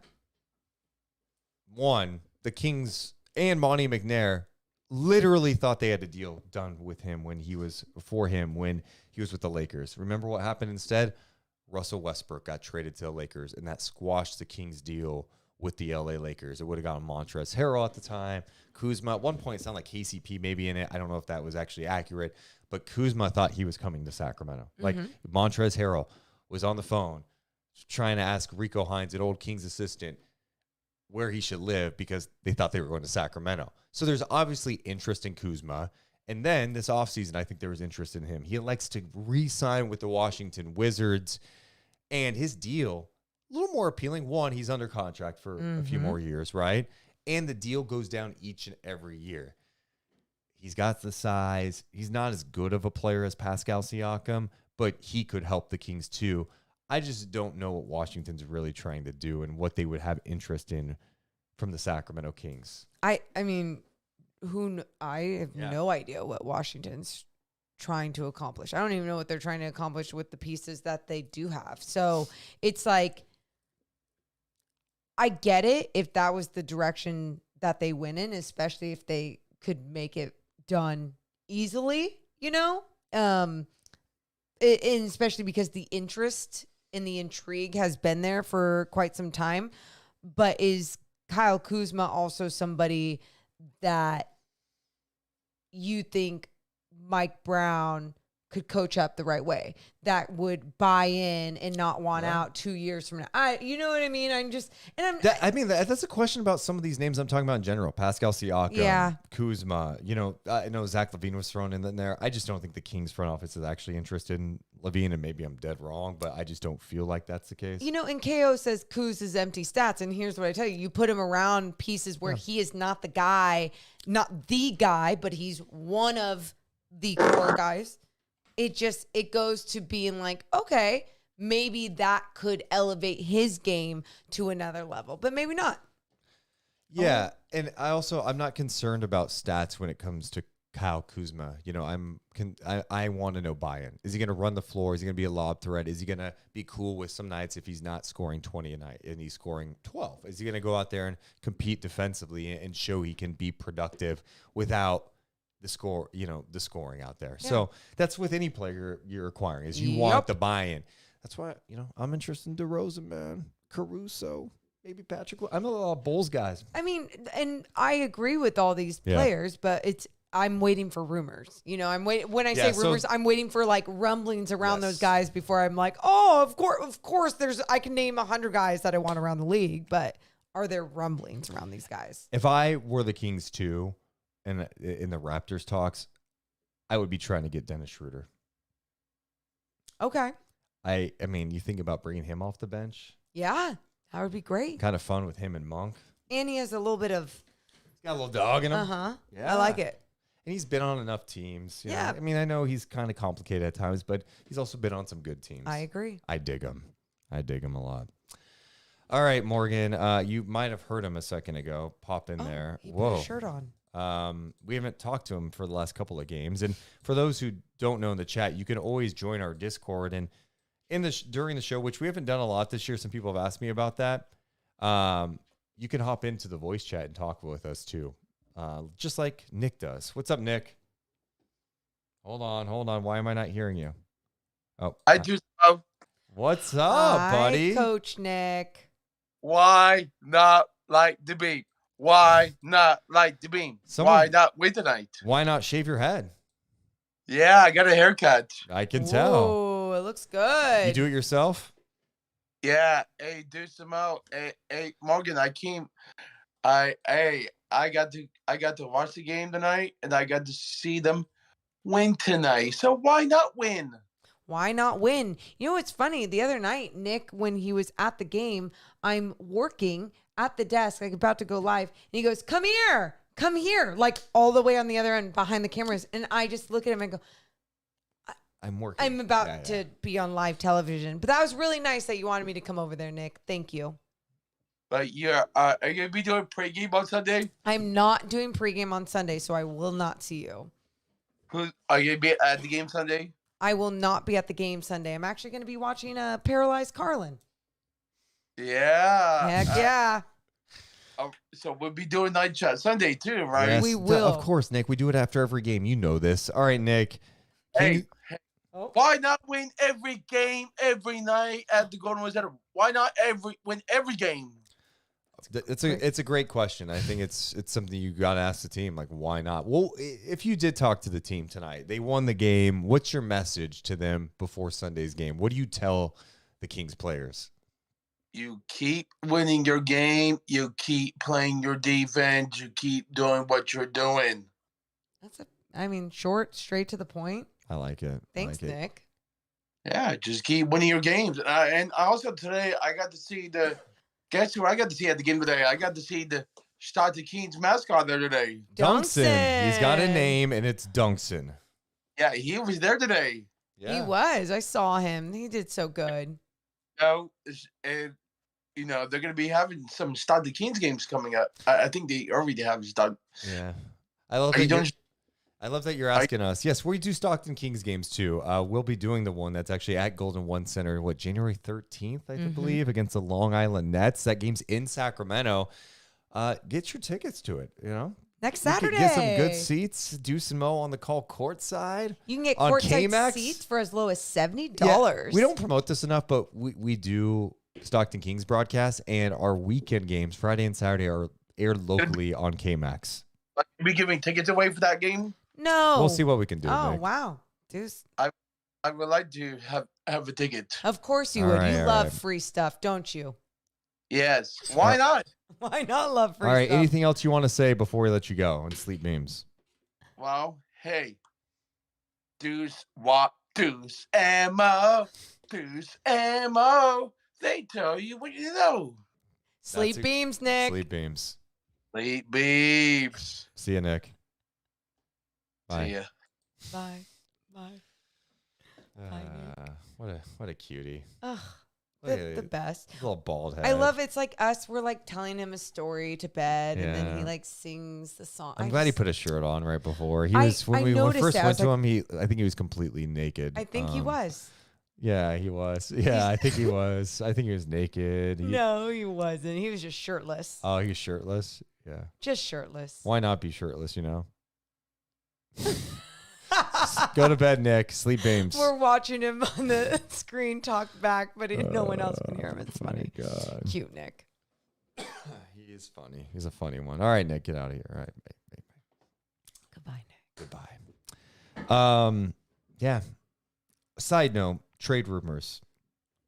One, the Kings and Monty McNair literally thought they had a deal done with him when he was with the Lakers. Remember what happened instead? Russell Westbrook got traded to the Lakers, and that squashed the Kings deal with the LA Lakers. It would have gotten Montrezl Harrell at the time. Kuzma, at one point, it sounded like KCP maybe in it. I don't know if that was actually accurate, but Kuzma thought he was coming to Sacramento. Like Montrezl Harrell was on the phone trying to ask Rico Hines, an old Kings assistant, where he should live because they thought they were going to Sacramento. So there's obviously interest in Kuzma. And then this offseason, I think there was interest in him. He likes to re-sign with the Washington Wizards. And his deal, a little more appealing. One, he's under contract for a few more years, right? And the deal goes down each and every year. He's got the size. He's not as good of a player as Pascal Siakam, but he could help the Kings too. I just don't know what Washington's really trying to do and what they would have interest in from the Sacramento Kings. I mean, I have no idea what Washington's trying to accomplish. I don't even know what they're trying to accomplish with the pieces that they do have. So it's like, I get it if that was the direction that they went in, especially if they could make it done easily, and especially because the interest and the intrigue has been there for quite some time. But is Kyle Kuzma also somebody that you think Mike Brown could coach up the right way, that would buy in and not want out 2 years from now? You know what I mean? That's a question about some of these names I'm talking about in general. Pascal Siakam, Kuzma. I know Zach LaVine was thrown in there. I just don't think the Kings front office is actually interested in LaVine, and maybe I'm dead wrong, but I just don't feel like that's the case. And KO says Kuz is empty stats, and here's what I tell you. You put him around pieces where he is not the guy, but he's one of the core guys. It goes to being like, okay, maybe that could elevate his game to another level, but maybe not. Yeah, and I'm not concerned about stats when it comes to Kyle Kuzma. I want to know buy-in. Is he going to run the floor? Is he going to be a lob threat? Is he going to be cool with some nights if he's not scoring 20 a night and he's scoring 12? Is he going to go out there and compete defensively and show he can be productive without the scoring out there? Yeah. So that's with any player you're acquiring, is you want the buy-in. That's why, I'm interested in DeRozan, man. Caruso, maybe Patrick. I'm a lot of Bulls guys. I mean, and I agree with all these players, but I'm waiting for rumors. I'm waiting. When I say rumors, I'm waiting for like rumblings around those guys before I'm like, oh, of course, I can name 100 guys that I want around the league, but are there rumblings around these guys? If I were the Kings too, and in the Raptors talks, I would be trying to get Dennis Schroeder. Okay. I mean, you think about bringing him off the bench. Yeah, that would be great. Kind of fun with him and Monk. And he has a little bit of. He's got a little dog in him. Yeah. I like it. And he's been on enough teams. you know? Yeah. I mean, I know he's kind of complicated at times, but he's also been on some good teams. I agree. I dig him. I dig him a lot. All right, Morgan. You might have heard him a second ago. Pop in there. He put a shirt on. We haven't talked to him for the last couple of games. And for those who don't know in the chat, you can always join our Discord. And during the show, which we haven't done a lot this year, some people have asked me about that. You can hop into the voice chat and talk with us too, just like Nick does. What's up, Nick? Hold on. Why am I not hearing you? Oh, I do. What's up, Hi, buddy? Coach Nick. Why not like the beam? Why not like the beam? Why not win tonight? Why not shave your head? Yeah, I got a haircut. I can tell. Oh, it looks good. You do it yourself? Yeah. Hey, Deuce and Mo. Hey, Morgan. I got to watch the game tonight, and I got to see them win tonight. So why not win? Why not win? You know what's funny? The other night, Nick, when he was at the game, I'm working at the desk, like about to go live, and he goes, come here, like all the way on the other end behind the cameras. And I just look at him and go, I'm working. I'm about to be on live television. But that was really nice that you wanted me to come over there, Nick. Thank you. But yeah, are you gonna be doing pregame on Sunday? I'm not doing pregame on Sunday, so I will not see you. Are you gonna be at the game Sunday? I will not be at the game Sunday. I'm actually going to be watching Paralyzed Carlin. Yeah. Heck yeah. So we'll be doing night chat Sunday too, right? Yes, We will. Of course, Nick. We do it after every game. You know this. All right, Nick. Hey, why not win every game every night at the Golden Wizard? Why not win every game? It's a great question. I think it's something you got to ask the team. Like, why not? Well, if you did talk to the team tonight, they won the game. What's your message to them before Sunday's game? What do you tell the Kings players? You keep winning your game. You keep playing your defense. You keep doing what you're doing. Short, straight to the point. I like it. Thanks, Nick. Yeah, just keep winning your games. And also today, I got to see guess who I got to see at the game today? I got to see the Start the Kings mascot there today. Dunkson. He's got a name, and it's Dunkson. Yeah, he was there today. Yeah. He was. I saw him. He did so good. And they're going to be having some Start the Kings games coming up. I think they already have start. Yeah. I love that you're asking us. Yes, we do Stockton Kings games too. We'll be doing the one that's actually at Golden One Center, January 13th, I believe, against the Long Island Nets. That game's in Sacramento. Get your tickets to it, Next Saturday. Get some good seats. Deuce and Mo on the call courtside. You can get on courtside KMAX. seats for as low as $70. Yeah, we don't promote this enough, but we do Stockton Kings broadcast, and our weekend games, Friday and Saturday, are aired locally on KMAX. Are we giving tickets away for that game? No. We'll see what we can do. Oh, Nick. wow. Deuce. I would like to have a ticket. Of course you All would. right, You all love right. free stuff, don't you? Yes. Why not? Why not love free All right. stuff? Anything else you want to say before we let you go on Sleep Beams? Well, hey. Deuce and Mo. They tell you what you know. Sleep beams, Nick. Sleep Beams. Sleep beeps. See you, Nick. Bye. See ya. Bye. Bye. What a cutie. Ugh. Look The at best. little bald head. I love it's like us. We're like telling him a story to bed, and then he Yeah. like sings the song. I'm glad he put a shirt on right before. He I- was when I we noticed first it. I went was to him. I think he was completely naked. I think he was. Yeah, he was. Yeah, I think he was. I think he was naked. No, he wasn't. He was just shirtless. Oh, he was shirtless. Yeah. Just shirtless. Why not be shirtless? Go to bed, Nick. Sleep Beams. We're watching him on the screen talk back, but no one else can hear him. It's funny. Oh, my God. Cute Nick. He is funny. He's a funny one. All right, Nick, get out of here. All right. Bye. Goodbye, Nick. Goodbye. Yeah. Side note, trade rumors.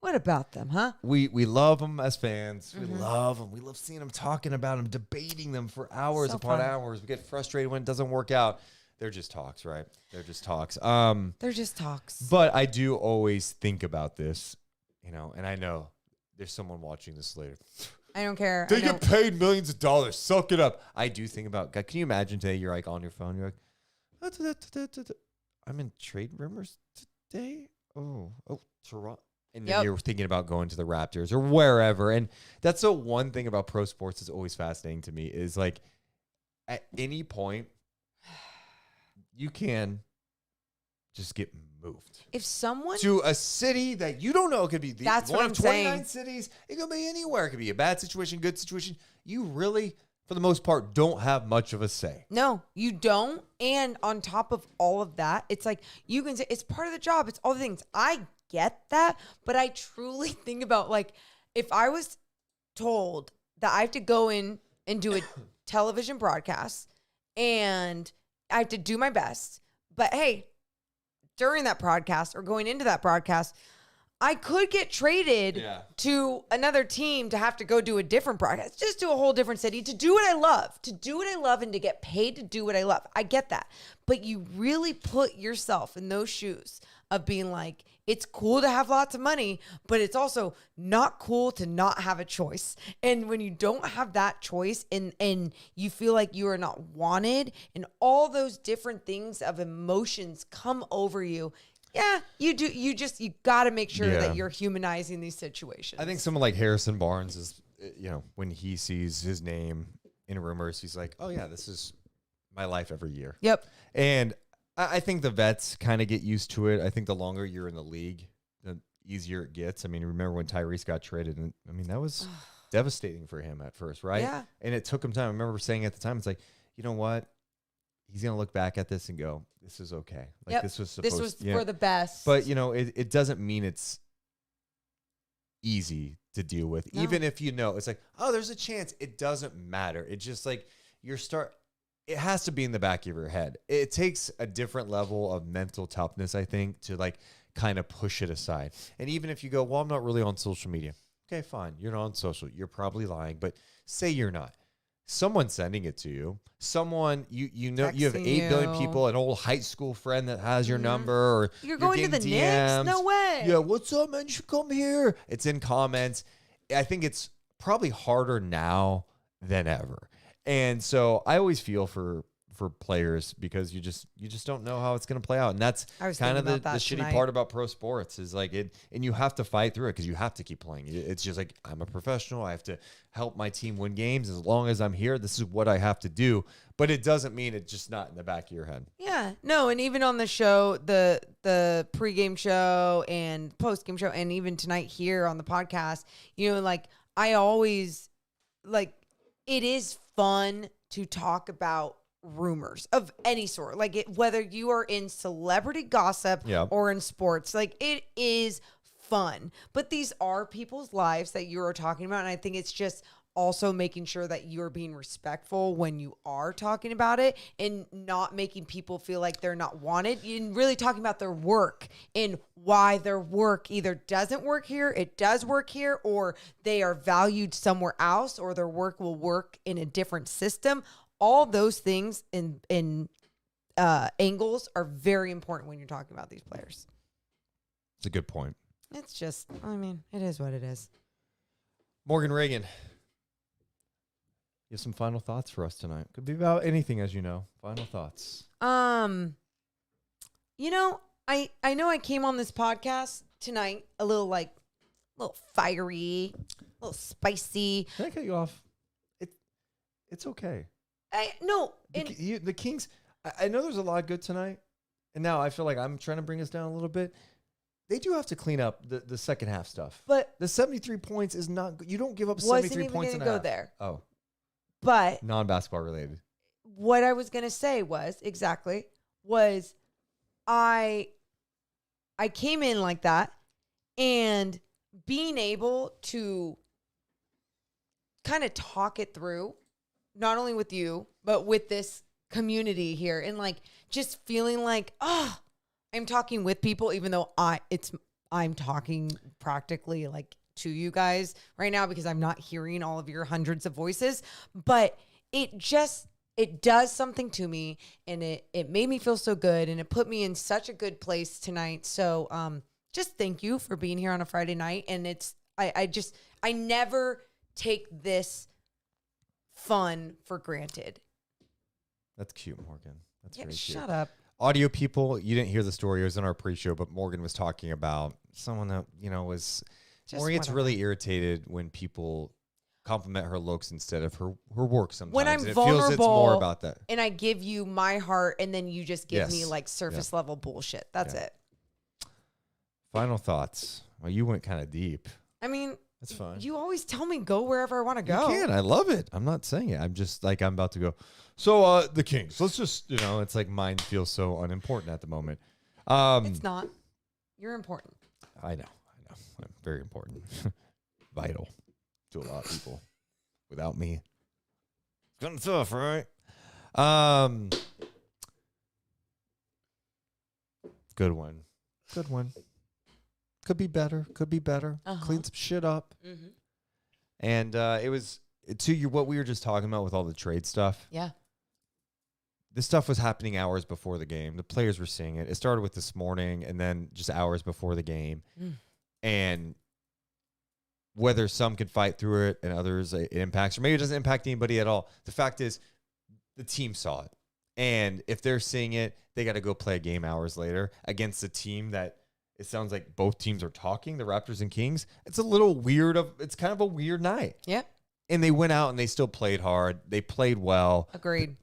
What about them, huh? We love them as fans. Mm-hmm. We love them. We love seeing them, talking about them, debating them for hours So upon fun. hours. We get frustrated when it doesn't work out. They're just talks, right? They're just talks. They're just talks. But I do always think about this, and I know there's someone watching this later. I don't care. They get paid millions of dollars. Suck it up. I do think about, God, can you imagine today you're like on your phone, you're like, I'm in trade rumors today. Oh, Toronto. And then you're thinking about going to the Raptors or wherever. And that's the one thing about pro sports is always fascinating to me is like at any point you can just get moved. If someone to a city that you don't know, it could be That's one what of I'm 29 saying. cities. It could be anywhere. It could be a bad situation, good situation. You really, for the most part, don't have much of a say. No, you don't. And on top of all of that, it's like you can say it's part of the job. It's all the things. I get that, but I truly think about like if I was told that I have to go in and do a television broadcast and I have to do my best, but hey, during that broadcast or going into that broadcast, I could get traded to another team to have to go do a different broadcast, just to a whole different city, to do what I love, and to get paid to do what I love. I get that. But you really put yourself in those shoes of being like, it's cool to have lots of money, but it's also not cool to not have a choice. And when you don't have that choice and you feel like you are not wanted and all those different things of emotions come over you, yeah, you do. You got to make sure that you're humanizing these situations. I think someone like Harrison Barnes is, when he sees his name in rumors, he's like, oh yeah, this is my life every year. Yep. And I think the vets kind of get used to it. I think the longer you're in the league, the easier it gets. I mean, remember when Tyrese got traded? And I mean, that was devastating for him at first, right? Yeah. And it took him time. I remember saying at the time, it's like, you know what? He's going to look back at this and go, this is okay. Like this was supposed for the best. But, it doesn't mean it's easy to deal with. No. Even if it's like, oh, there's a chance. It doesn't matter. It's just like it has to be in the back of your head. It takes a different level of mental toughness, I think, to like kind of push it aside. And even if you go, well, I'm not really on social media. Okay, fine. You're not on social. You're probably lying, but say you're not. Someone sending it to you, someone you have Texting 8 billion you. people, an old high school friend that has your number, or You're going to the getting Knicks? DMs. No way. Yeah, what's up, man? You should come here. It's in comments. I think it's probably harder now than ever. And so I always feel for players because you just don't know how it's going to play out. And that's kind of the shitty part about pro sports is like it, and you have to fight through it because you have to keep playing. It's just like, I'm a professional. I have to help my team win games. As long as I'm here, this is what I have to do. But it doesn't mean it's just not in the back of your head. Yeah, no. And even on the show, the pregame show and postgame show, and even tonight here on the podcast, like I always like, it is fun to talk about rumors of any sort, like whether you are in celebrity gossip or in sports, like it is fun, but these are people's lives that you are talking about. And I think it's just also making sure that you're being respectful when you are talking about it and not making people feel like they're not wanted, and really talking about their work and why their work either doesn't work here, it does work here, or they are valued somewhere else, or their work will work in a different system. All those things in angles are very important when you're talking about these players. It's a good point. It's just, I mean, it is what it is. Morgan Reagan, you have some final thoughts for us tonight. Could be about anything, as you know. Final thoughts. I know I came on this podcast tonight a little fiery, a little spicy. Can I cut you off? It's okay. The Kings, I know there's a lot good tonight, and now I feel like I'm trying to bring us down a little bit. They do have to clean up the second half stuff. But the 73 points is not good. You don't give up 73 points in a half. Wasn't even going to go there. Oh. But Non-basketball related. What I was going to say was I came in like that, and being able to kind of talk it through, not only with you, but with this community here, and like just feeling like, I'm talking with people, even though I'm talking practically like to you guys right now because I'm not hearing all of your hundreds of voices, but it just it does something to me, and it made me feel so good, and it put me in such a good place tonight. So just thank you for being here on a Friday night. And I never take this fun for granted. That's cute, Morgan. That's very cute. Shut up. Audio people, you didn't hear the story. It was in our pre-show, but Morgan was talking about someone that, was... Morgan gets really irritated when people compliment her looks instead of her work sometimes. When I'm and it vulnerable, feels it's more about that. And I give you my heart, and then you just give me Yes. like surface level bullshit. That's it. Final thoughts. Well, you went kind of deep. I mean, That's fine. you always tell me go wherever I want to go. You can. I love it. I'm not saying it. I'm just like, I'm about to go. So the Kings, let's just, it's like mine feels so unimportant at the moment. It's not. You're important. I know. I'm very important. Vital to a lot of people. Without me, it's kind of tough, right? Good one. Could be better. Clean some shit up. Mm-hmm. And it was to what we were just talking about with all the trade stuff. Yeah. This stuff was happening hours before the game. The players were seeing it. It started with this morning and then just hours before the game. And whether some could fight through it and others it impacts, or maybe it doesn't impact anybody at all. The fact is the team saw it. And if they're seeing it, they got to go play a game hours later against a team that it sounds like both teams are talking, the Raptors and Kings. It's a little weird. It's kind of a weird night. Yeah. And they went out and they still played hard. They played well. Agreed.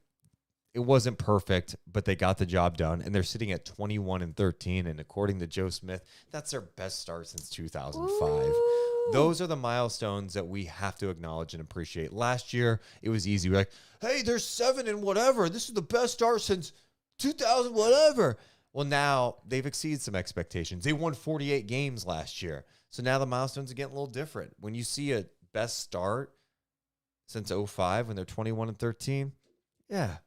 It wasn't perfect, but they got the job done. And they're sitting at 21-13. And according to Joe Smith, that's their best start since 2005. Ooh. Those are the milestones that we have to acknowledge and appreciate. Last year, it was easy. We're like, hey, there's 7 and whatever. This is the best start since 2000, whatever. Well, now they've exceeded some expectations. They won 48 games last year. So now the milestones are getting a little different. When you see a best start since 05 when they're 21-13, yeah,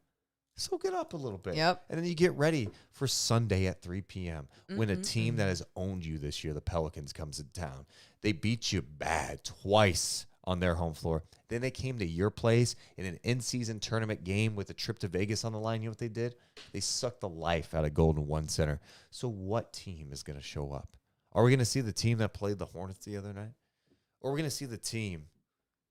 soak it up a little bit. Yep. And then you get ready for Sunday at 3 p.m. when a team that has owned you this year, the Pelicans, comes to town. They beat you bad twice on their home floor. Then they came to your place in an in-season tournament game with a trip to Vegas on the line. You know what they did? They sucked the life out of Golden One Center. So what team is going to show up? Are we going to see the team that played the Hornets the other night? Or are we going to see the team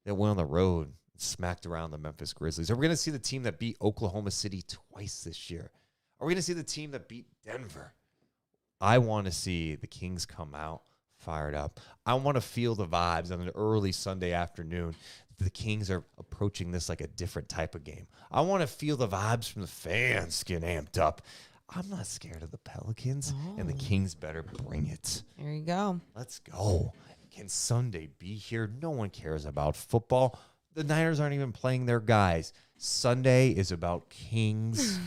that went on the road and smacked around the Memphis Grizzlies? Are we going to see the team that beat Oklahoma City twice this year? Are we going to see the team that beat Denver? I want to see the Kings come out fired up. I want to feel the vibes on an early Sunday afternoon. The Kings are approaching this like a different type of game. I want to feel the vibes from the fans getting amped up. I'm not scared of the Pelicans, and the Kings better bring it. There you go. Let's go. Can Sunday be here? No one cares about football. The Niners aren't even playing their guys. Sunday is about Kings,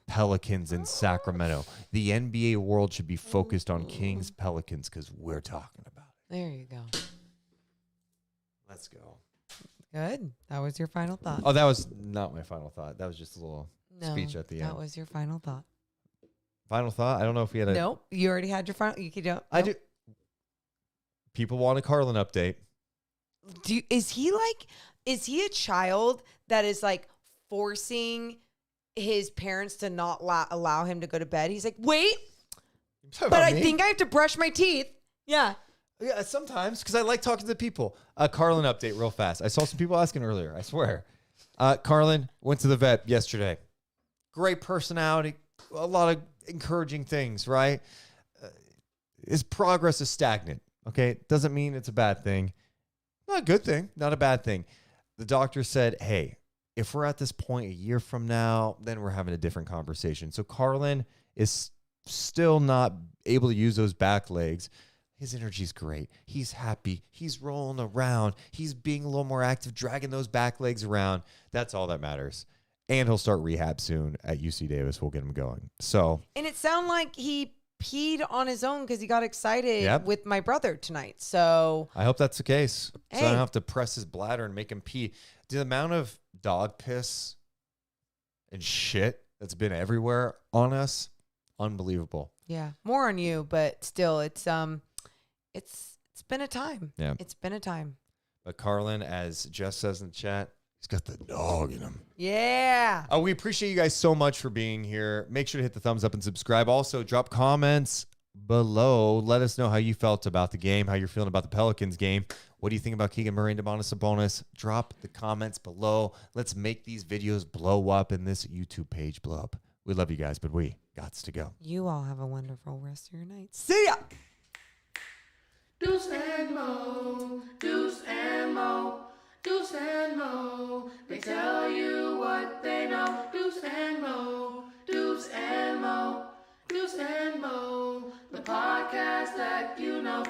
Pelicans, and Sacramento. The NBA world should be focused on Kings, Pelicans, because we're talking about it. There you go. Let's go. Good. That was your final thought. Oh, that was not my final thought. That was just a little No, speech at the end. That was your final thought. Final thought? I don't know if we had a... Nope. You already had your final. You could do. I do. People want a Carlin update. Is he a child that is like forcing his parents to not allow him to go to bed? He's like, wait, but I think I have to brush my teeth. Yeah. Yeah, sometimes, because I like talking to people. Carlin update real fast. I saw some people asking earlier, I swear. Carlin went to the vet yesterday. Great personality. A lot of encouraging things, right? His progress is stagnant, okay? Doesn't mean it's a bad thing. Not a good thing, not a bad thing. The doctor said, hey, if we're at this point a year from now, then we're having a different conversation. So Carlin is still not able to use those back legs. His energy's great. He's happy. He's rolling around. He's being a little more active, dragging those back legs around. That's all that matters. And he'll start rehab soon at UC Davis. We'll get him going. So, and it sounded like he peed on his own because he got excited with my brother tonight. So I hope that's the case. Hey. So I don't have to press his bladder and make him pee. The amount of dog piss and shit that's been everywhere on us, unbelievable. Yeah, more on you, but still, it's been a time. Yeah, it's been a time. But Carlin, as Jess says in the chat, He's got the dog in him. Yeah. We appreciate you guys so much for being here. Make sure to hit the thumbs up and subscribe. Also, drop comments below. Let us know how you felt about the game, how you're feeling about the Pelicans game. What do you think about Keegan Murray and Domantas Sabonis? Drop the comments below. Let's make these videos blow up and this YouTube page blow up. We love you guys, but we gots to go. You all have a wonderful rest of your night. See ya. Deuce and Mo, Deuce and Mo, Deuce and Mo. They tell you what they know. Deuce and Mo, Deuce and Mo, Deuce and Mo. The podcast that you know.